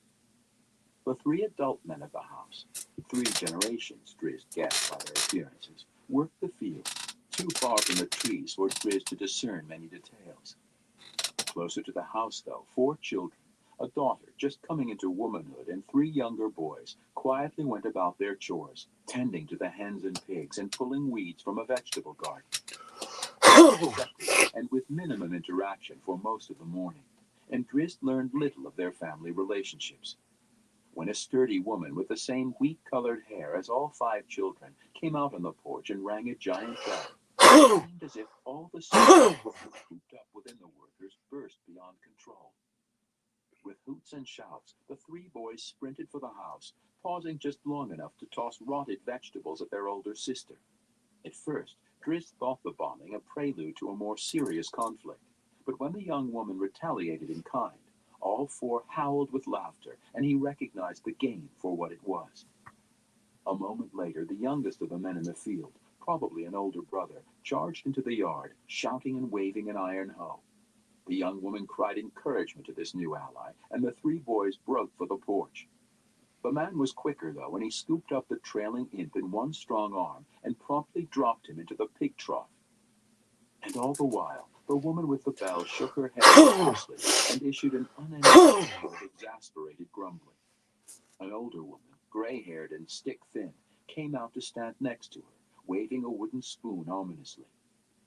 [SPEAKER 1] The 3 adult men of the house, 3 generations, Drizzt guessed by their appearances, worked the fields, too far from the trees for Drizzt to discern many details. Closer to the house, though, 4 children, a daughter just coming into womanhood, and 3 younger boys quietly went about their chores, tending to the hens and pigs and pulling weeds from a vegetable garden. And with minimum interaction for most of the morning, and Drizzt learned little of their family relationships. When a sturdy woman with the same wheat-colored hair as all 5 children came out on the porch and rang a giant bell, it seemed as if all the souls cooped up within the workers burst beyond control. With hoots and shouts, the 3 boys sprinted for the house, pausing just long enough to toss rotted vegetables at their older sister. At first, Drizzt thought the bombing a prelude to a more serious conflict, but when the young woman retaliated in kind, all 4 howled with laughter, and he recognized the game for what it was. A moment later, the youngest of the men in the field, probably an older brother, charged into the yard, shouting and waving an iron hoe. The young woman cried encouragement to this new ally, and the 3 boys broke for the porch. The man was quicker, though, and he scooped up the trailing imp in one strong arm and promptly dropped him into the pig trough. And all the while, the woman with the bell shook her head fiercely and issued an unending stream of exasperated grumbling. An older woman, gray-haired and stick-thin, came out to stand next to her, waving a wooden spoon ominously.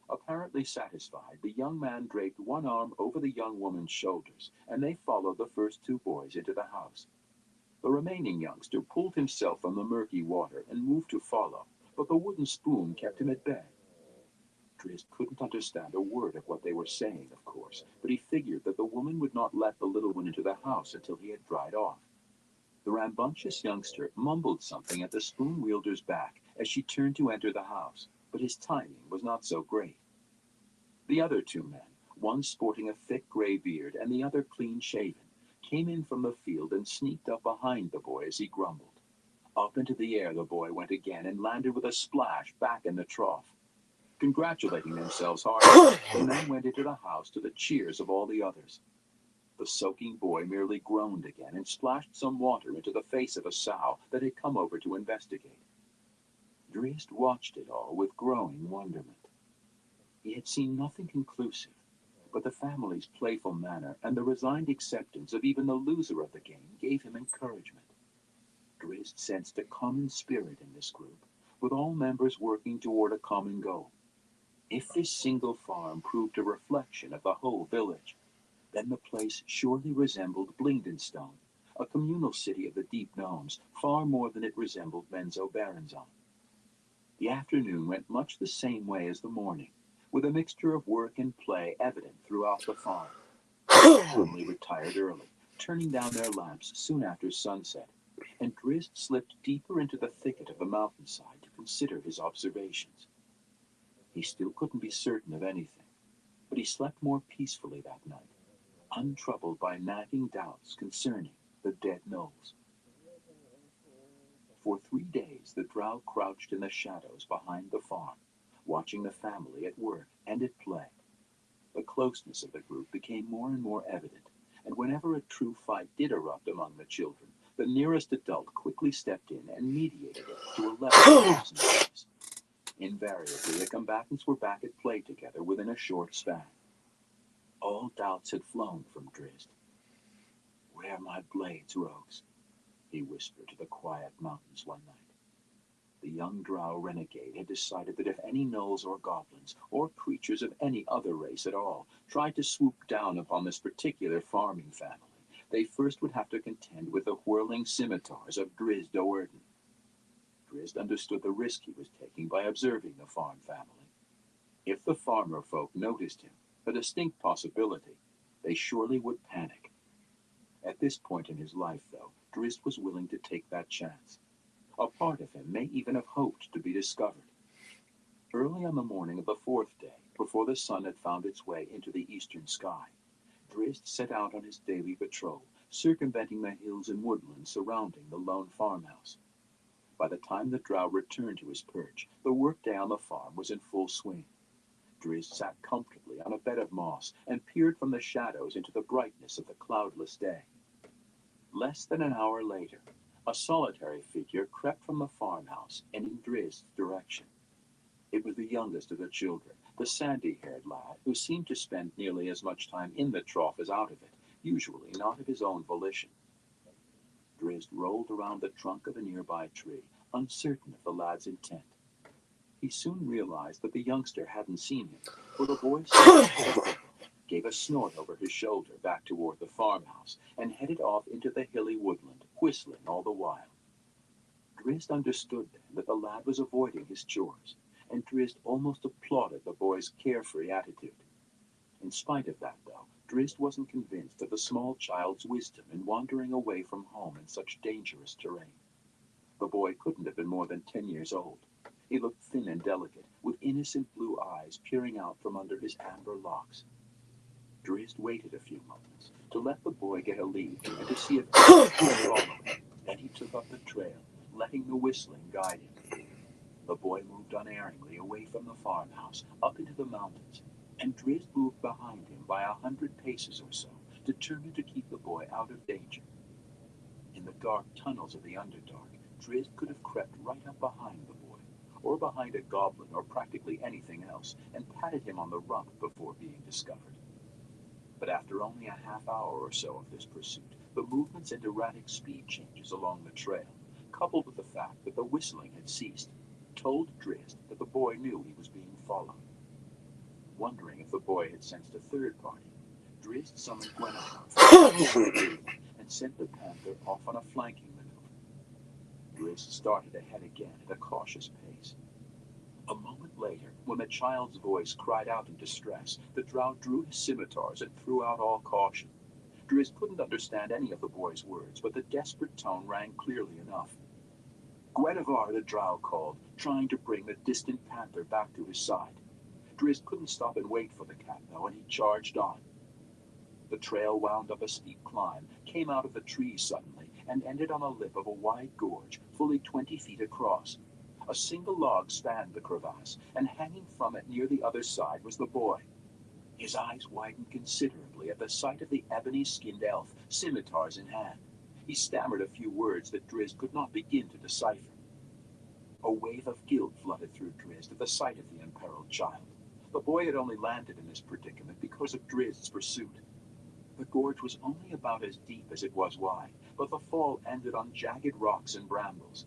[SPEAKER 1] Apparently satisfied, the young man draped one arm over the young woman's shoulders, and they followed the first 2 boys into the house. The remaining youngster pulled himself from the murky water and moved to follow, but the wooden spoon kept him at bay. Drizzt couldn't understand a word of what they were saying, of course, but he figured that the woman would not let the little one into the house until he had dried off. The rambunctious youngster mumbled something at the spoon wielder's back as she turned to enter the house, but his timing was not so great. The other 2 men, one sporting a thick gray beard and the other clean-shaven, came in from the field and sneaked up behind the boy as he grumbled. Up into the air the boy went again and landed with a splash back in the trough. Congratulating themselves heartily, the men went into the house to the cheers of all the others. The soaking boy merely groaned again and splashed some water into the face of a sow that had come over to investigate. Drizzt watched it all with growing wonderment. He had seen nothing conclusive, but the family's playful manner and the resigned acceptance of even the loser of the game gave him encouragement. Drizzt sensed a common spirit in this group, with all members working toward a common goal. If this single farm proved a reflection of the whole village, then the place surely resembled Blingdenstone, a communal city of the deep gnomes, far more than it resembled Menzoberranzan. The afternoon went much the same way as the morning, with a mixture of work and play evident throughout the farm. The family retired early, turning down their lamps soon after sunset, and Drizzt slipped deeper into the thicket of the mountainside to consider his observations. He still couldn't be certain of anything, but he slept more peacefully that night, untroubled by nagging doubts concerning the dead gnolls. For 3 days the drow crouched in the shadows behind the farm, watching the family at work and at play. The closeness of the group became more and more evident, and whenever a true fight did erupt among the children, the nearest adult quickly stepped in and mediated it to a level of reasonableness. Invariably, the combatants were back at play together within a short span. All doubts had flown from Drizzt. "Where are my blades, rogues?" he whispered to the quiet mountains one night. The young drow renegade had decided that if any gnolls or goblins, or creatures of any other race at all, tried to swoop down upon this particular farming family, they first would have to contend with the whirling scimitars of Drizzt Do'Urden. Drizzt understood the risk he was taking by observing the farm family. If the farmer folk noticed him, a distinct possibility, they surely would panic. At this point in his life, though, Drizzt was willing to take that chance. A part of him may even have hoped to be discovered. Early on the morning of the 4th day, before the sun had found its way into the eastern sky, Drizzt set out on his daily patrol, circumventing the hills and woodlands surrounding the lone farmhouse. By the time the drow returned to his perch, the workday on the farm was in full swing. Drizzt sat comfortably on a bed of moss and peered from the shadows into the brightness of the cloudless day. Less than an hour later, a solitary figure crept from the farmhouse and in Drizzt's direction. It was the youngest of the children, the sandy-haired lad, who seemed to spend nearly as much time in the trough as out of it, usually not of his own volition. Drizzt rolled around the trunk of a nearby tree, uncertain of the lad's intent. He soon realized that the youngster hadn't seen him, for the boy gave a snort over his shoulder back toward the farmhouse and headed off into the hilly woodland, whistling all the while. Drizzt understood then that the lad was avoiding his chores, and Drizzt almost applauded the boy's carefree attitude. In spite of that, though, Drizzt wasn't convinced of the small child's wisdom in wandering away from home in such dangerous terrain. The boy couldn't have been more than 10 years old. He looked thin and delicate, with innocent blue eyes peering out from under his amber locks. Drizzt waited a few moments to let the boy get a lead and to see if he could follow him. Then he took up the trail, letting the whistling guide him. The boy moved unerringly away from the farmhouse, up into the mountains, and Drizzt moved behind him by 100 paces or so, determined to keep the boy out of danger. In the dark tunnels of the Underdark, Drizzt could have crept right up behind the boy, or behind a goblin or practically anything else, and patted him on the rump before being discovered. But after only a half hour or so of this pursuit, the movements and erratic speed changes along the trail, coupled with the fact that the whistling had ceased, told Drizzt that the boy knew he was being followed. Wondering if the boy had sensed a third party, Drizzt summoned Gwenevere and sent the panther off on a flanking maneuver. Drizzt started ahead again at a cautious pace. A moment later, when the child's voice cried out in distress, the drow drew his scimitars and threw out all caution. Drizzt couldn't understand any of the boy's words, but the desperate tone rang clearly enough. "Gwenevere," the drow called, trying to bring the distant panther back to his side. Drizzt couldn't stop and wait for the cat, though, and he charged on. The trail wound up a steep climb, came out of the trees suddenly, and ended on the lip of a wide gorge, fully 20 feet across. A single log spanned the crevasse, and hanging from it near the other side was the boy. His eyes widened considerably at the sight of the ebony-skinned elf, scimitars in hand. He stammered a few words that Drizzt could not begin to decipher. A wave of guilt flooded through Drizzt at the sight of the imperiled child. The boy had only landed in this predicament because of Drizzt's pursuit. The gorge was only about as deep as it was wide, but the fall ended on jagged rocks and brambles.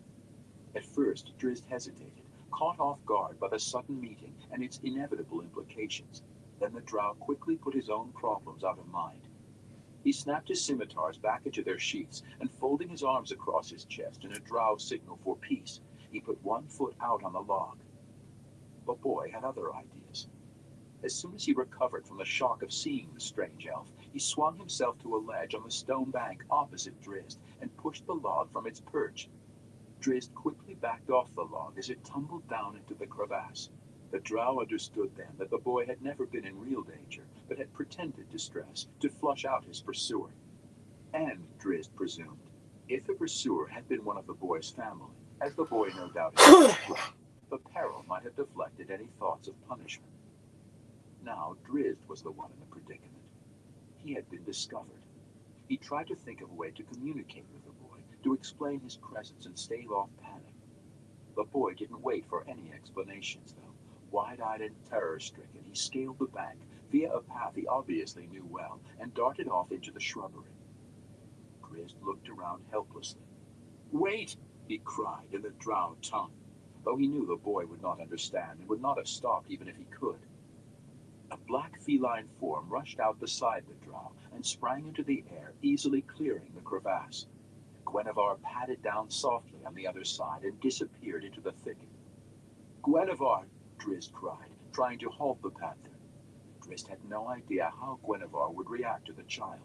[SPEAKER 1] At first, Drizzt hesitated, caught off guard by the sudden meeting and its inevitable implications. Then the drow quickly put his own problems out of mind. He snapped his scimitars back into their sheaths, and folding his arms across his chest in a drow signal for peace, he put one foot out on the log. The boy had other ideas. As soon as he recovered from the shock of seeing the strange elf, he swung himself to a ledge on the stone bank opposite Drizzt and pushed the log from its perch. Drizzt quickly backed off the log as it tumbled down into the crevasse. The drow understood then that the boy had never been in real danger, but had pretended distress to flush out his pursuer. And, Drizzt presumed, if the pursuer had been one of the boy's family, as the boy no doubt expected, the peril might have deflected any thoughts of punishment. Now Drizzt was the one in the predicament. He had been discovered. He tried to think of a way to communicate with the boy, to explain his presence and stave off panic. The boy didn't wait for any explanations, though. Wide-eyed and terror-stricken, he scaled the bank, via a path he obviously knew well, and darted off into the shrubbery. Drizzt looked around helplessly. "Wait!" he cried in the drow tongue, though he knew the boy would not understand and would not have stopped even if he could. A black feline form rushed out beside the drow and sprang into the air, easily clearing the crevasse. Guenhwyvar padded down softly on the other side and disappeared into the thicket. "Guenhwyvar!" Drizzt cried, trying to halt the panther. Drizzt had no idea how Guenhwyvar would react to the child.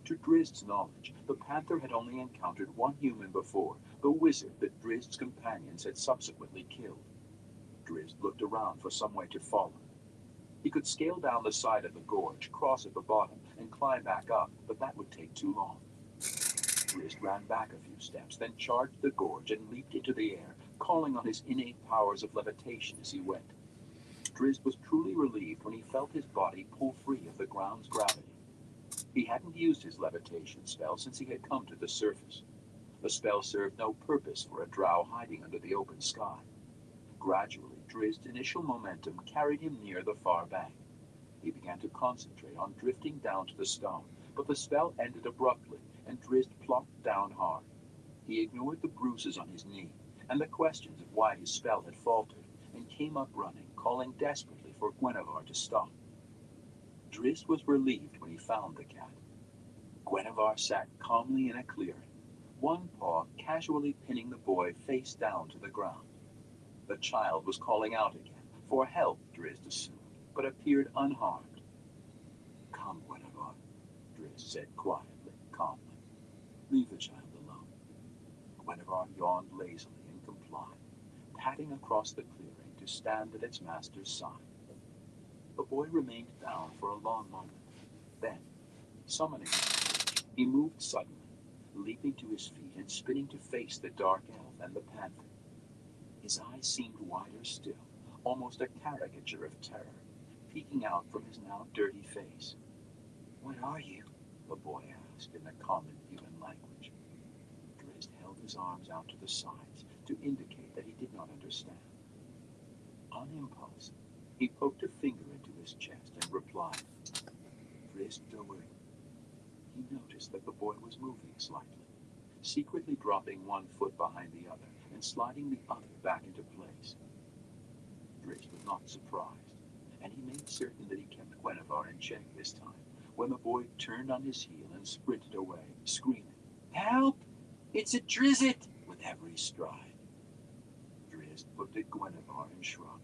[SPEAKER 1] To Drizzt's knowledge, the panther had only encountered one human before, the wizard that Drizzt's companions had subsequently killed. Drizzt looked around for some way to follow. He could scale down the side of the gorge, cross at the bottom, and climb back up, but that would take too long. Drizzt ran back a few steps, then charged the gorge and leaped into the air, calling on his innate powers of levitation as he went. Drizzt was truly relieved when he felt his body pull free of the ground's gravity. He hadn't used his levitation spell since he had come to the surface. The spell served no purpose for a drow hiding under the open sky. Gradually, Drizzt's initial momentum carried him near the far bank. He began to concentrate on drifting down to the stone, but the spell ended abruptly, and Drizzt plopped down hard. He ignored the bruises on his knee, and the questions of why his spell had faltered, and came up running, calling desperately for Guenhwyvar to stop. Drizzt was relieved when he found the cat. Guenhwyvar sat calmly in a clearing, one paw casually pinning the boy face down to the ground. The child was calling out again, for help, Drizzt assumed, but appeared unharmed. "Come, Guenhwyvar," Drizzt said quietly, calmly. "Leave the child alone." Guenhwyvar yawned lazily and complied, padding across the clearing to stand at its master's side. The boy remained down for a long moment. Then, summoning his courage, he moved suddenly, leaping to his feet and spinning to face the dark elf and the panther. His eyes seemed wider still, almost a caricature of terror, peeking out from his now dirty face. "What are you?" the boy asked in the common human language. Drizzt held his arms out to the sides to indicate that he did not understand. On impulse, he poked a finger into his chest and replied, "Drizzt Do'Urden." He noticed that the boy was moving slightly, secretly dropping one foot behind the other and sliding the other back into place. Drizzt was not surprised, and he made certain that he kept Guenhwyvar in check this time, when the boy turned on his heel and sprinted away, screaming, "Help! It's a Drizzit!" with every stride. Drizzt looked at Guenhwyvar and shrugged,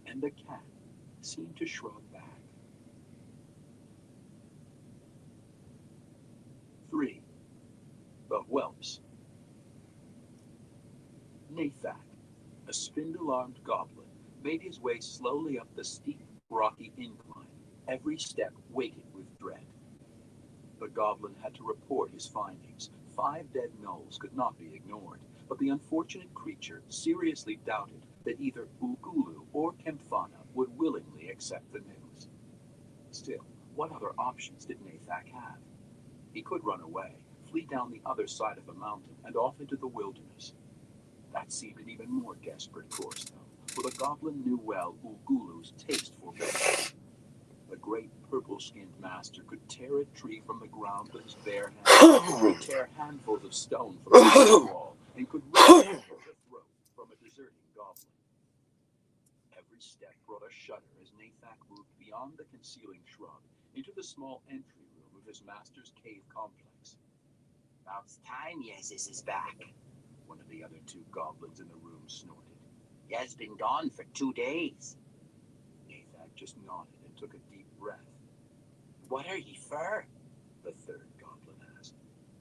[SPEAKER 1] and the cat seemed to shrug back. 3. The Whelps. Nathak, a spindle-armed goblin, made his way slowly up the steep, rocky incline, every step weighted with dread. The goblin had to report his findings. 5 dead gnolls could not be ignored, but the unfortunate creature seriously doubted that either Ulgulu or Kempfana would willingly accept the news. Still, what other options did Nathak have? He could run away, flee down the other side of the mountain and off into the wilderness. That seemed an even more desperate course, though, for the goblin knew well Ulgulu's taste for vengeance. The great purple-skinned master could tear a tree from the ground with his bare hands, could tear handfuls of stone from the wall, and could rip the throat from a deserting goblin. Every step brought a shudder as Nathak moved beyond the concealing shrub into the small entry room of his master's cave complex. "About time Yezis is back," one of the other 2 goblins in the room snorted. "Yez been gone for 2 days." Nathak just nodded and took a deep breath. What are ye for? The third goblin asked.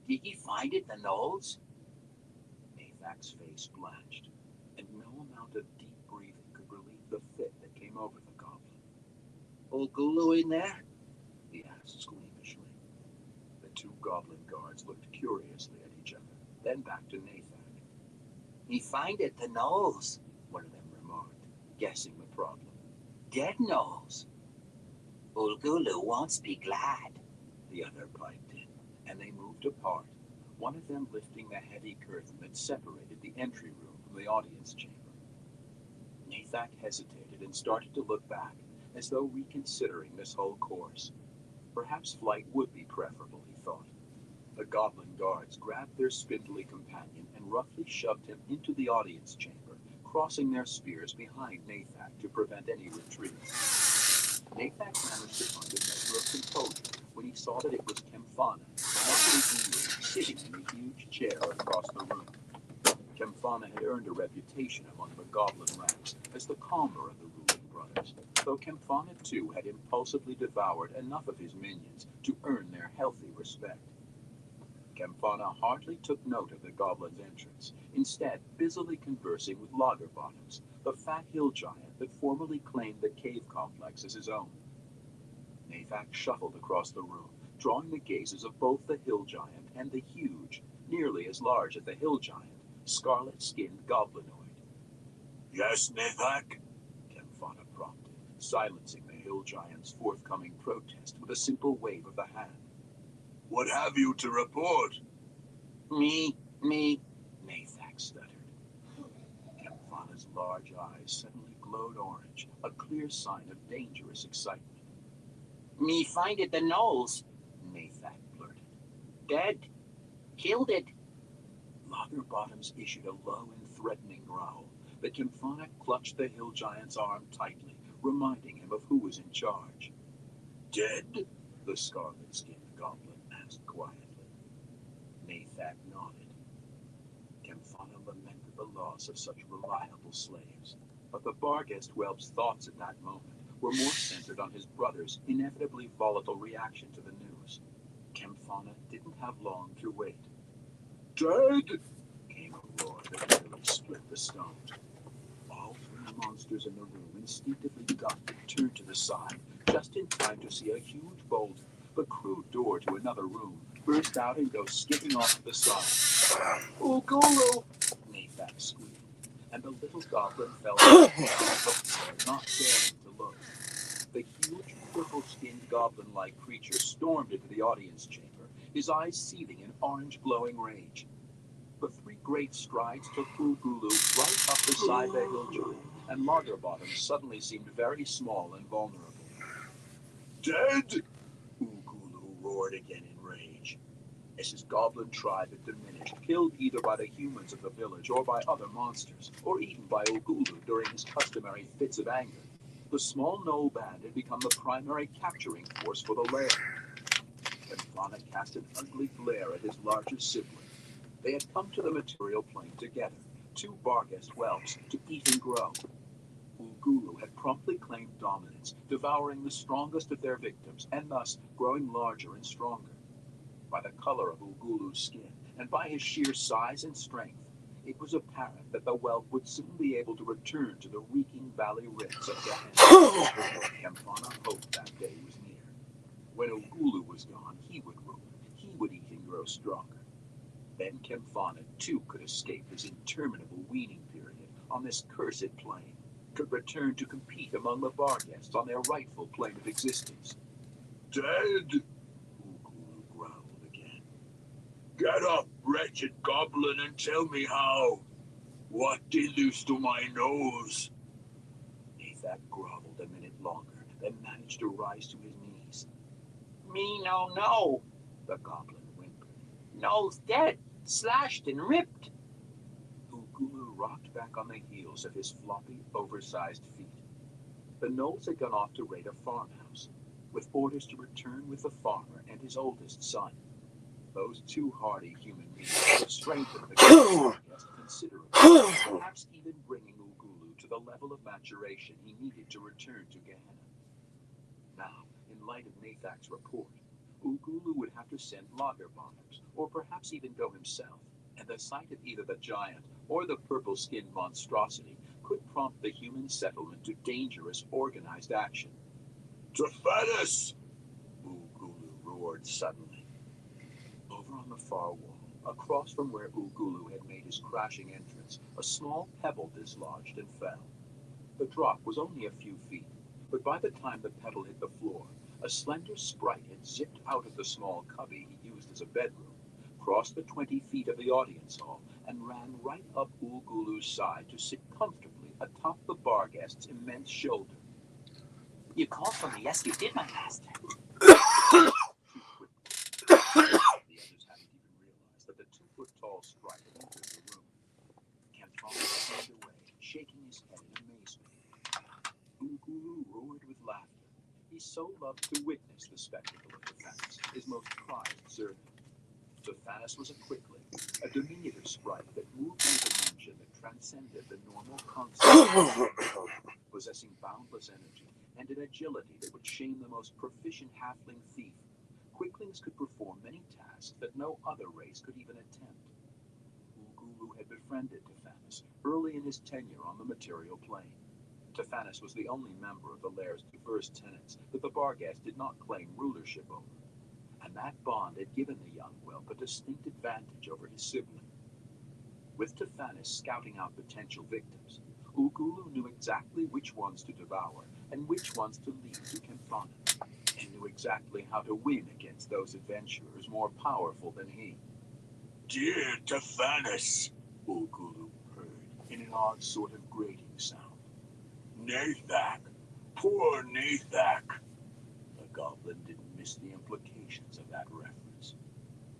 [SPEAKER 1] Did ye find it in the knolls? Nathak's face blanched, and no amount of deep breathing could relieve the fit that came over the goblin. Ulgulu in there? He asked squeamishly. The two goblin guards looked curiously at each other, then back to Nathak. Ye find it the knolls, one of them remarked, guessing the problem. Dead knolls. Ulgulu won't be glad, the other piped in, and they moved apart, one of them lifting the heavy curtain that separated the entry room from the audience chamber. Nathak hesitated and started to look back, as though reconsidering this whole course. Perhaps flight would be preferable, he thought. The goblin guards grabbed their spindly companion and roughly shoved him into the audience chamber, crossing their spears behind Nathak to prevent any retreat. Nathak managed to find a measure of composure when he saw that it was Kemphana, sitting in a huge chair across the room. Kemphana had earned a reputation among the goblin ranks as the calmer of the ruling brothers, though Kemphana too had impulsively devoured enough of his minions to earn their healthy respect. Kemphana hardly took note of the goblin's entrance, instead busily conversing with Loggerbottoms, the fat hill giant that formerly claimed the cave complex as his own. Nathak shuffled across the room, drawing the gazes of both the hill giant and the huge, nearly as large as the hill giant, scarlet-skinned goblinoid. Yes, Nathak? Kemphana prompted, silencing the hill giant's forthcoming protest with a simple wave of the hand. What have you to report? Me, Nathak stuttered. Kemphana's large eyes suddenly glowed orange, a clear sign of dangerous excitement. Me find it the knolls, Nathak blurted. Dead. Killed it. Loggerbottoms issued a low and threatening growl, but Kemphana clutched the hill giant's arm tightly, reminding him of who was in charge. Dead? The scarlet-skinned goblin asked quietly. Nathak nodded. Kemphana lamented the loss of such reliable slaves, but the Barghest whelp's thoughts at that moment were more centered on his brother's inevitably volatile reaction to the news. Kemphana didn't have long to wait. Dead! Came a roar that nearly split the stone. All three monsters in the room instinctively ducked and turned to the side, just in time to see a huge boulder, the crude door to another room, burst out and go skipping off to the side. Ulgulu! Nathak squealed, and the little goblin fell down on the floor, not daring to look. The huge, purple-skinned goblin-like creature stormed into the audience chamber, his eyes seething in orange-glowing rage. The three great strides took Ulgulu right up the side of the hill giant, and Loggerbottom suddenly seemed very small and vulnerable. Dead! Ulgulu roared again in rage. As his goblin tribe had diminished, killed either by the humans of the village or by other monsters, or eaten by Ulgulu during his customary fits of anger, the small gnoll band had become the primary capturing force for the lair. Kemphana cast an ugly glare at his larger sibling. They had come to the material plane together, two Barghest whelps, to eat and grow. Ulgulu had promptly claimed dominance, devouring the strongest of their victims, and thus growing larger and stronger. By the color of Ulgulu's skin, and by his sheer size and strength, it was apparent that the whelp would soon be able to return to the reeking valley rifts of Gehenna. Kemphana hoped that day was near. When Ulgulu was gone, he would rule. He would eat and grow stronger. Then Kemphana too could escape his interminable weaning period on this cursed plane, could return to compete among the Barghests on their rightful plane of existence. Dead! Ulgulu growled again. Get up, wretched goblin, and tell me how. What did you to my nose? Nathak groveled a minute longer, then managed to rise to his knees. Me no, the goblin whimpered. Nose dead, slashed and ripped. Ulgulu rocked back on the heels of his floppy, oversized feet. The gnolls had gone off to raid a farmhouse, with orders to return with the farmer and his oldest son. Those two hardy human beings would strengthen the Barghest considerably, perhaps even bringing Ulgulu to the level of maturation he needed to return to Gehenna. Now, in light of Nathak's report, Ugulu would have to send lager bombers, or perhaps even go himself, and the sight of either the giant or the purple-skinned monstrosity could prompt the human settlement to dangerous, organized action. "Tefenis!" Ugulu roared suddenly. Over on the far wall, across from where Ugulu had made his crashing entrance, a small pebble dislodged and fell. The drop was only a few feet, but by the time the pebble hit the floor, a slender sprite had zipped out of the small cubby he used as a bedroom, crossed the 20 feet of the audience hall, and ran right up Ugulu's side to sit comfortably atop the bar guest's immense shoulder.
[SPEAKER 2] You called for me. Yes, you did, my master.
[SPEAKER 1] The others hadn't even realized that the 2-foot-tall sprite had entered the room. Camphana turned away, shaking his head in amazement. Ugulu roared with laughter. He so loved to witness the spectacle of Tefenis, his most prized servant. Tefenis was a quickling, a diminutive sprite that moved in a dimension that transcended the normal concept, possessing boundless energy and an agility that would shame the most proficient halfling thief. Quicklings could perform many tasks that no other race could even attempt. Ugulu had befriended Tefenis early in his tenure on the material plane. Tefenis was the only member of the Lair's diverse tenants that the Barghest did not claim rulership over, and that bond had given the young whelp a distinct advantage over his sibling. With Tefenis scouting out potential victims, Ugulu knew exactly which ones to devour and which ones to lead to Camphana, and knew exactly how to win against those adventurers more powerful than he. "Dear Tefenis," Ugulu heard, in an odd sort of grating sound. "Nathak, poor Nathak." The goblin didn't miss the implications of that reference.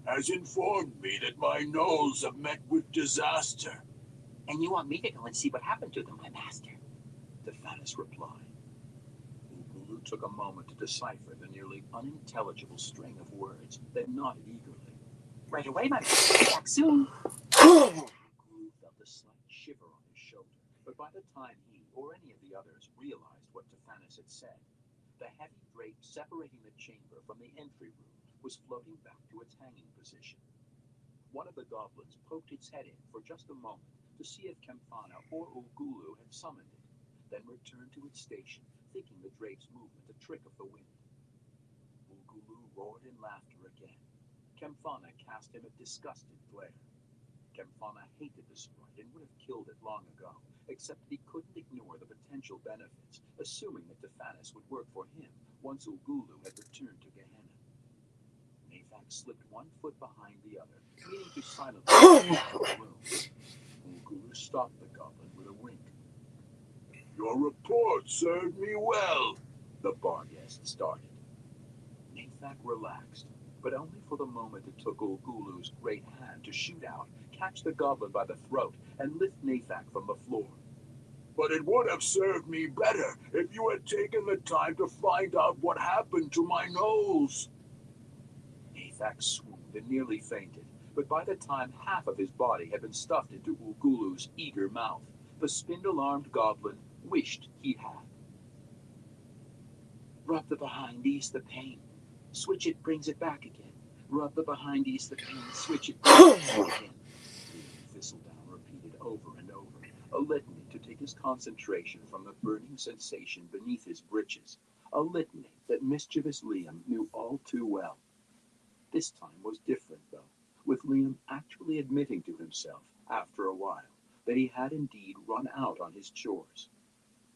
[SPEAKER 1] "Has informed me that my gnolls have met with disaster."
[SPEAKER 2] And you want me to go and see what happened to them, my master?
[SPEAKER 1] Tefenis replied. Ugulu took a moment to decipher the nearly unintelligible string of words, then nodded eagerly.
[SPEAKER 2] Right away, my master. Back soon.
[SPEAKER 1] Ugulu felt a slight shiver on his shoulder, but by the time he or any of the others realized what Tefenis had said, the heavy drape separating the chamber from the entry room was floating back to its hanging position. One of the goblins poked its head in for just a moment to see if Camphana or Ugulu had summoned it, then returned to its station, thinking the drape's movement a trick of the wind. Ugulu roared in laughter again. Camphana cast him a disgusted glare. Camphana hated the sprite and would have killed it long ago, except that he couldn't ignore the potential benefits, assuming that Tefenis would work for him once Ugulu had returned to Gehenna. Nathak slipped one foot behind the other, meaning to silently enter the room. Ugulu stopped the goblin with a wink. "Your report served me well," the bar guest started. Nathak relaxed, but only for the moment it took Ugulu's great hand to shoot out, catch the goblin by the throat, and lift Nathak from the floor. "But it would have served me better if you had taken the time to find out what happened to my gnolls." Nathak swooned and nearly fainted, but by the time half of his body had been stuffed into Ugulu's eager mouth, the spindle-armed goblin wished he had.
[SPEAKER 2] Rub the behind, ease the pain. Switch it, brings it back again. Rub the behind, ease the pain. Switch it, brings it back again.
[SPEAKER 1] Thistledown repeated over and over, a litany to take his concentration from the burning sensation beneath his breeches, a litany that mischievous Liam knew all too well. This time was different, though, with Liam actually admitting to himself, after a while, that he had indeed run out on his chores.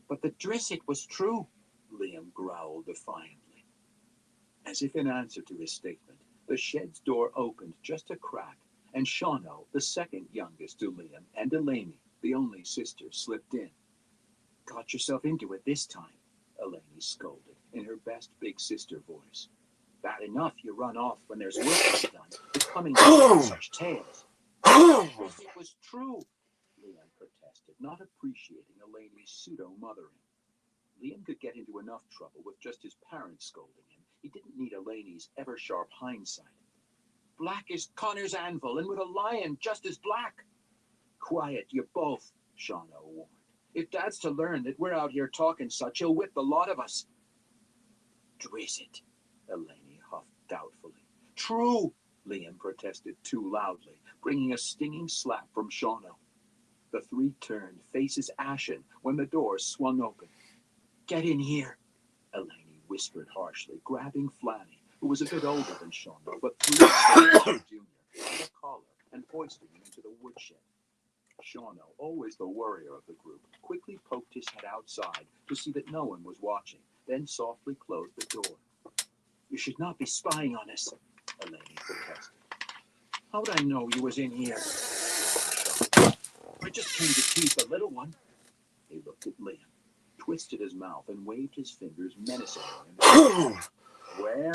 [SPEAKER 2] "But the Drisset was true,"
[SPEAKER 1] Liam growled defiantly. As if in answer to his statement, the shed's door opened just a crack, and Shauno, the second youngest to Liam, and Eleni, the only sister, slipped in.
[SPEAKER 2] "Got yourself into it this time,"
[SPEAKER 1] Eleni scolded, in her best big sister voice.
[SPEAKER 2] "Bad enough you run off when there's work to be done. It's coming to such tales."
[SPEAKER 1] "It was true," Liam protested, not appreciating Eleni's pseudo-mothering. Liam could get into enough trouble with just his parents scolding him. He didn't need Eleni's ever-sharp hindsight.
[SPEAKER 2] "Black is Connor's anvil, and with a lion just as black."
[SPEAKER 1] "Quiet, you both," Shauno warned.
[SPEAKER 2] "If Dad's to learn that we're out here talking such, he'll whip the lot of us." Drizzt, Eleni huffed doubtfully. True, Liam protested too loudly, bringing a stinging slap from Shauno. The three turned, faces ashen, when the door swung open. Get in here, Eleni whispered harshly, grabbing Flanny, who was a bit older than Shauno, but 3 years junior, by the collar and hoisting him into the woodshed. Shauno, always the worrier of the group, quickly poked his head outside to see that no one was watching, then softly closed the door. You should not be spying on us, Eleni protested. How'd I know you was in here? I just came to tease the little one. He looked at Liam, twisted his mouth, and waved his fingers menacingly. Where?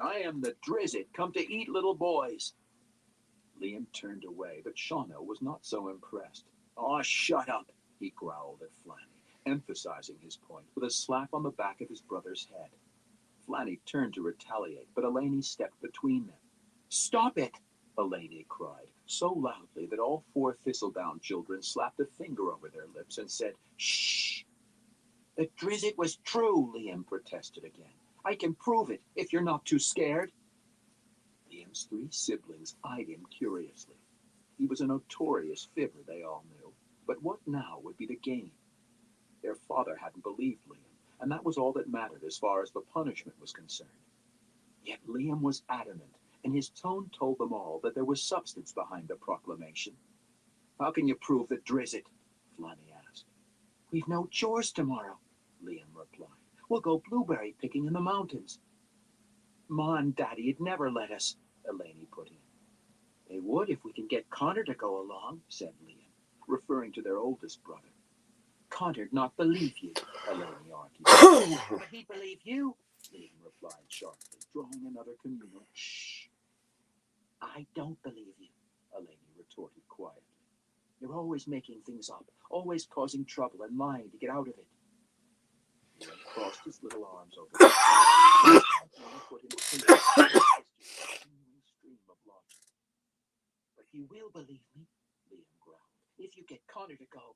[SPEAKER 2] I am the Drizzt, come to eat little boys. Liam turned away, but Shauno was not so impressed. Aw, shut up, he growled at Flanny, emphasizing his point with a slap on the back of his brother's head. Flanny turned to retaliate, but Eleni stepped between them. Stop it, Eleni cried, so loudly that all 4 Thistledown children slapped a finger over their lips and said, Shh! The Drizzt was true, Liam protested again. I can prove it, if you're not too scared. Liam's 3 siblings eyed him curiously. He was a notorious fibber, they all knew. But what now would be the game? Their father hadn't believed Liam, and that was all that mattered as far as the punishment was concerned. Yet Liam was adamant, and his tone told them all that there was substance behind the proclamation. How can you prove that Drizzt? Flanny asked. We've no chores tomorrow, Liam replied. We'll go blueberry picking in the mountains. Ma and Daddy'd never let us, Eleni put in. They would if we can get Connor to go along, said Liam, referring to their oldest brother. Connor'd not believe you, Eleni argued. But he'd believe you, Liam replied sharply, drawing another communal shh. I don't believe you, Eleni retorted quietly. You're always making things up, always causing trouble and lying to get out of it. Liam crossed his little arms over his head. Put him stream of logic. But you will believe me, Liam growled, if you get Connor to go.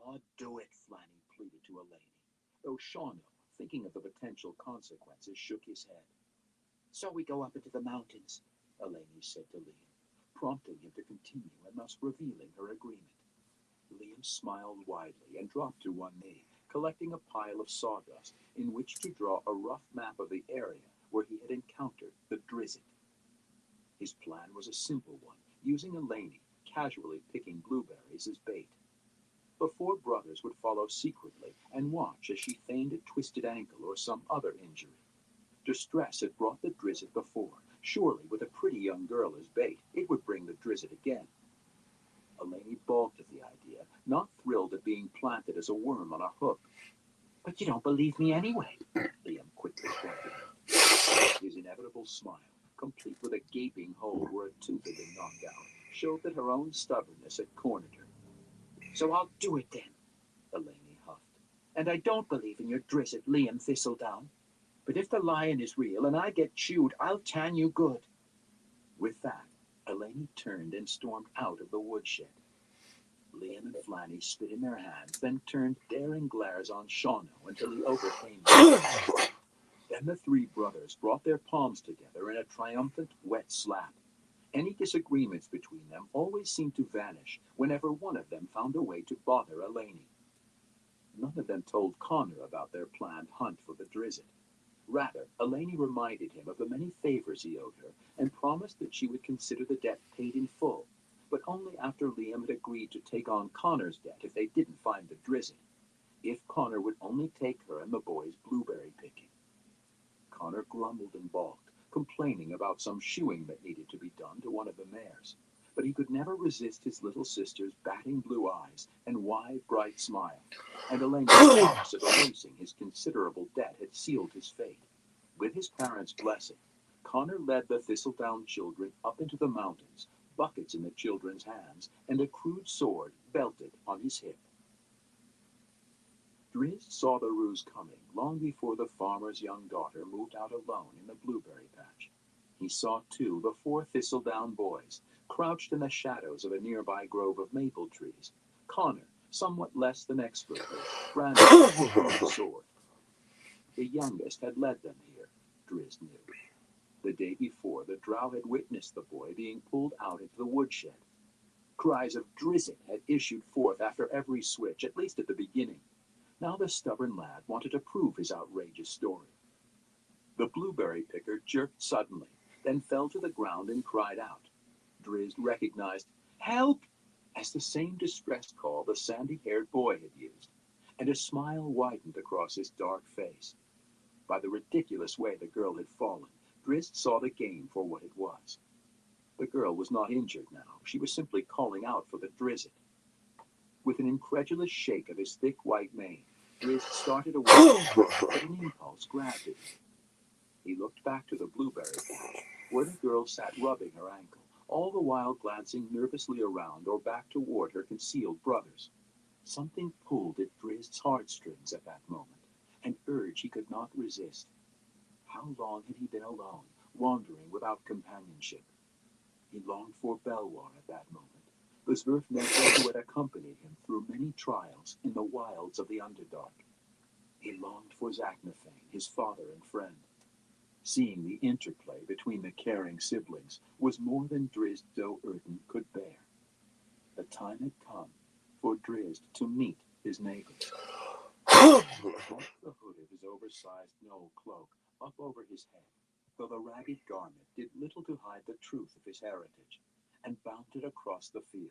[SPEAKER 2] Oh, do it, Flanny pleaded to Eleni, though Shauno, thinking of the potential consequences, shook his head. So we go up into the mountains, Eleni said to Liam, prompting him to continue and thus revealing her agreement. Liam smiled widely and dropped to one knee, collecting a pile of sawdust in which to draw a rough map of the area where he had encountered the Drizzt. His plan was a simple one, using Eleni casually picking blueberries as bait. The 4 brothers would follow secretly and watch as she feigned a twisted ankle or some other injury. Distress had brought the Drizzt before. Surely, with a pretty young girl as bait, it would bring the Drizzt again. Eleni balked at the idea, not thrilled at being planted as a worm on a hook. But you don't believe me anyway, Liam quickly pointed out. His inevitable smile, complete with a gaping hole where a tooth had been knocked out, showed that her own stubbornness had cornered her. So I'll do it then, Eleni huffed. And I don't believe in your Drizzt, Liam Thistledown. But if the lion is real and I get chewed, I'll tan you good. With that, Eleni turned and stormed out of the woodshed. Liam and Flanny spit in their hands, then turned daring glares on Shauno until he overcame them. Then the 3 brothers brought their palms together in a triumphant, wet slap. Any disagreements between them always seemed to vanish whenever one of them found a way to bother Eleni. None of them told Connor about their planned hunt for the Drizzt. Rather, Eleni reminded him of the many favors he owed her and promised that she would consider the debt paid in full, but only after Liam had agreed to take on Connor's debt if they didn't find the Drizzt, if Connor would only take her and the boys blueberry picking. Connor grumbled and balked, complaining about some shoeing that needed to be done to one of the mares, but he could never resist his little sister's batting blue eyes and wide, bright smile, and Elena's promise of erasing his considerable debt had sealed his fate. With his parents' blessing, Connor led the Thistledown children up into the mountains, buckets in the children's hands, and a crude sword belted on his hip. Drizzt saw the ruse coming long before the farmer's young daughter moved out alone in the blueberry patch. He saw, too, the 4 Thistledown boys, crouched in the shadows of a nearby grove of maple trees. Connor, somewhat less than expertly, brandished the sword.
[SPEAKER 1] The youngest had led them here, Drizzt knew. The day before, the drow had witnessed the boy being pulled out into the woodshed. Cries of "Drizzt" had issued forth after every switch, at least at the beginning. Now the stubborn lad wanted to prove his outrageous story. The blueberry picker jerked suddenly, then fell to the ground and cried out. Drizzt recognized "Help!" as the same distress call the sandy-haired boy had used, and a smile widened across his dark face. By the ridiculous way the girl had fallen, Drizzt saw the game for what it was. The girl was not injured now. She was simply calling out for the Drizzt. With an incredulous shake of his thick white mane, Drizzt started away, but an impulse grabbed at him. He looked back to the blueberry patch, where the girl sat rubbing her ankle, all the while glancing nervously around or back toward her concealed brothers. Something pulled at Drizzt's heartstrings at that moment, an urge he could not resist. How long had he been alone, wandering without companionship? He longed for Belwar at that moment, the Zwerfnefer who had accompanied him through many trials in the wilds of the Underdark. He longed for Zaknafein, his father and friend. Seeing the interplay between the caring siblings was more than Drizzt Do'Urden could bear. The time had come for Drizzt to meet his neighbors. He pulled the hood of his oversized gnoll cloak up over his head, though the ragged garment did little to hide the truth of his heritage, and bounded across the field.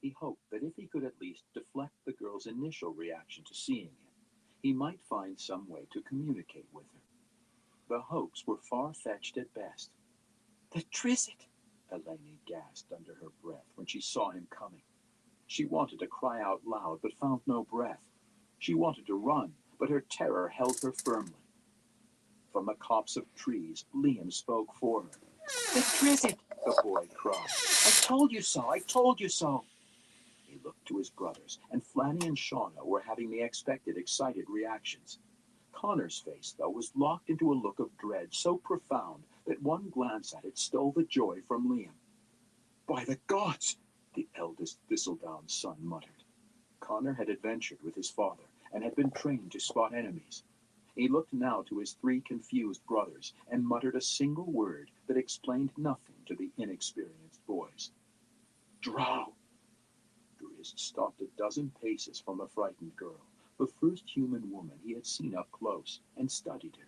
[SPEAKER 1] He hoped that if he could at least deflect the girl's initial reaction to seeing him, he might find some way to communicate with her. The hopes were far-fetched at best. "The Drizzt!" Eleni gasped under her breath when she saw him coming. She wanted to cry out loud, but found no breath. She wanted to run, but her terror held her firmly. From the copse of trees, Liam spoke for her. "The Drizzt!" the boy cried. "I told you so! I told you so!" He looked to his brothers, and Flanny and Shauna were having the expected excited reactions. Connor's face, though, was locked into a look of dread so profound that one glance at it stole the joy from Liam. "By the gods!" the eldest Thistledown's son muttered. Connor had adventured with his father, and had been trained to spot enemies. He looked now to his three confused brothers, and muttered a single word that explained nothing to the inexperienced boys. "Drow!" Drizzt stopped a dozen paces from the frightened girl, the first human woman he had seen up close, and studied her.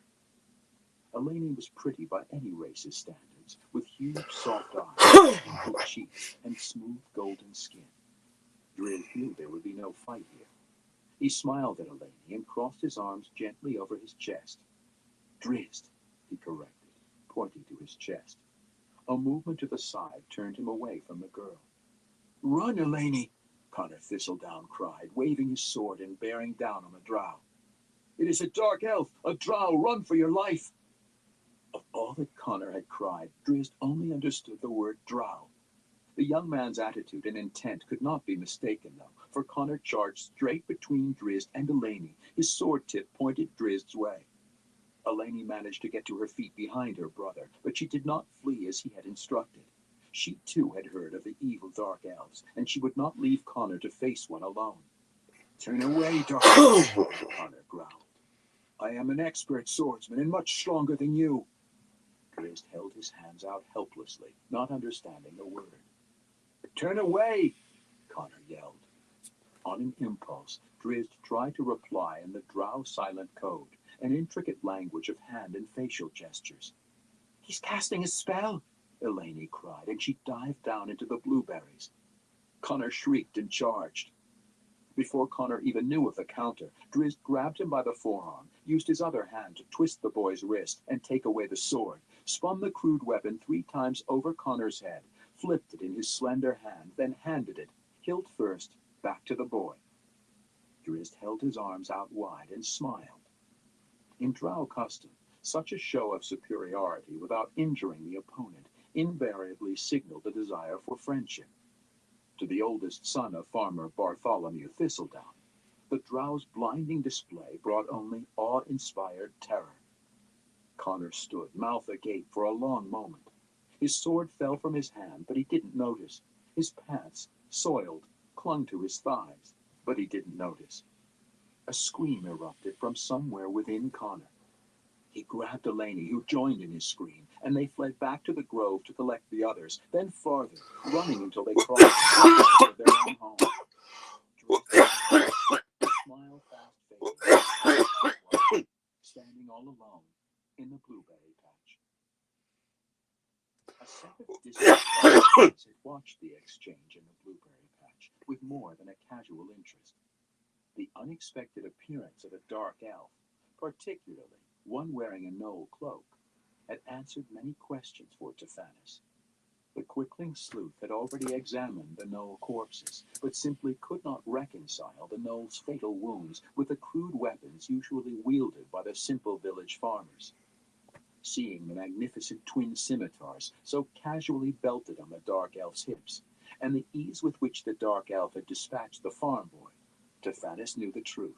[SPEAKER 1] Eleni was pretty by any race's standards, with huge soft eyes, pink cheeks, and smooth golden skin. Drizzt knew there would be no fight here. He smiled at Eleni and crossed his arms gently over his chest. "Drizzt," he corrected, pointing to his chest. A movement to the side turned him away from the girl. "Run, Eleni!" Connor Thistledown cried, waving his sword and bearing down on the drow. "It is a dark elf! A drow! Run for your life!" Of all that Connor had cried, Drizzt only understood the word drow. The young man's attitude and intent could not be mistaken, though, for Connor charged straight between Drizzt and Eleni, his sword tip pointed Drizzt's way. Eleni managed to get to her feet behind her brother, but she did not flee as he had instructed. She too had heard of the evil dark elves, and she would not leave Connor to face one alone. "Turn away, dark elf," Connor growled. "I am an expert swordsman and much stronger than you." Drizzt held his hands out helplessly, not understanding a word. "Turn away!" Connor yelled. On an impulse, Drizzt tried to reply in the drow silent code, an intricate language of hand and facial gestures. "He's casting a spell!" Eleni cried, and she dived down into the blueberries. Connor shrieked and charged. Before Connor even knew of the counter, Drizzt grabbed him by the forearm, used his other hand to twist the boy's wrist and take away the sword, spun the crude weapon 3 times over Connor's head, flipped it in his slender hand, then handed it, hilt first, back to the boy. Drizzt held his arms out wide and smiled. In drow custom, such a show of superiority without injuring the opponent invariably signaled a desire for friendship. To the oldest son of farmer Bartholomew Thistledown, the drow's blinding display brought only awe-inspired terror. Connor stood, mouth agape, for a long moment. His sword fell from his hand, but he didn't notice. His pants, soiled, clung to his thighs, but he didn't notice. A scream erupted from somewhere within Connor. He grabbed Delaney, who joined in his scream, and they fled back to the grove to collect the others, then farther, running until they crossed the threshold of their own home. The smile fast faded, standing all alone in the blueberry patch. A set of distant had watched the exchange in the blueberry patch with more than a casual interest. The unexpected appearance of a dark elf, particularly one wearing a gnoll cloak, had answered many questions for Tephanis. The quickling sleuth had already examined the gnoll corpses, but simply could not reconcile the gnoll's fatal wounds with the crude weapons usually wielded by the simple village farmers. Seeing the magnificent twin scimitars so casually belted on the dark elf's hips, and the ease with which the dark elf had dispatched the farm boy, Tephanis knew the truth.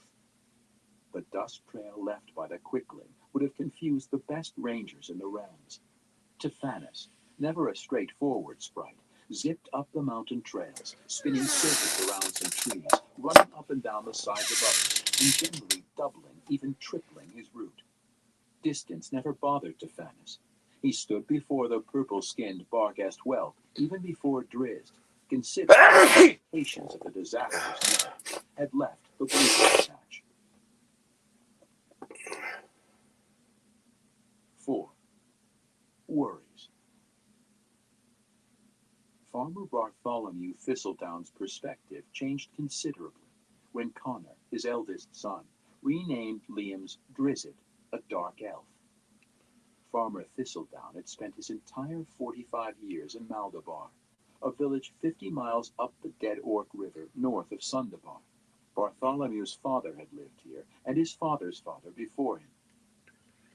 [SPEAKER 1] The dust trail left by the quickling would have confused the best rangers in the realms. Tephanis, never a straightforward sprite, zipped up the mountain trails, spinning circles around some trees, running up and down the sides of others, and generally doubling, even tripling his route. Distance never bothered Tephanis. He stood before the purple-skinned Barghest whelp even before Drizzt, considering the patience of the disastrous man, had left the blueberry patch. 4. Worries. Farmer Bartholomew Thistledown's perspective changed considerably when Connor, his eldest son, renamed Liam's Drizzt, a dark elf. Farmer Thistledown had spent his entire 45 years in Maldabar, a village 50 miles up the Dead Orc River north of Sundabar. Bartholomew's father had lived here, and his father's father before him.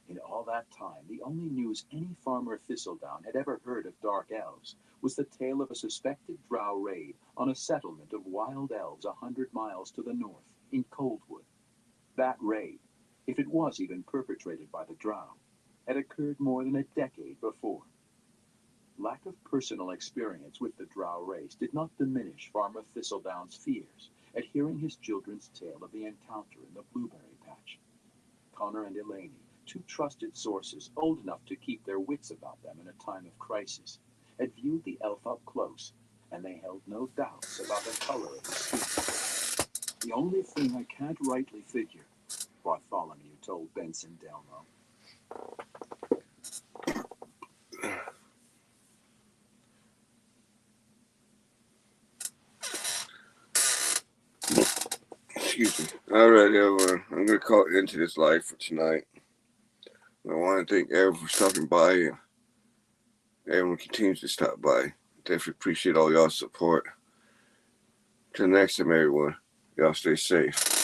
[SPEAKER 1] In all that time, the only news any farmer Thistledown had ever heard of dark elves was the tale of a suspected drow raid on a settlement of wild elves 100 miles to the north, in Coldwood. That raid, if it was even perpetrated by the drow, had occurred more than a decade before. Lack of personal experience with the drow race did not diminish Farmer Thistledown's fears at hearing his children's tale of the encounter in the blueberry patch. Connor and Elaine, two trusted sources old enough to keep their wits about them in a time of crisis, had viewed the elf up close, and they held no doubts about the color of his skin. "The only thing I can't rightly figure," Bartholomew told Benson Delmo,
[SPEAKER 3] Excuse me. All right, everyone. I'm going to call it into this live for tonight. I want to thank everyone for stopping by, and everyone continues to stop by. Definitely appreciate all y'all's support. Till next time, everyone. Y'all stay safe.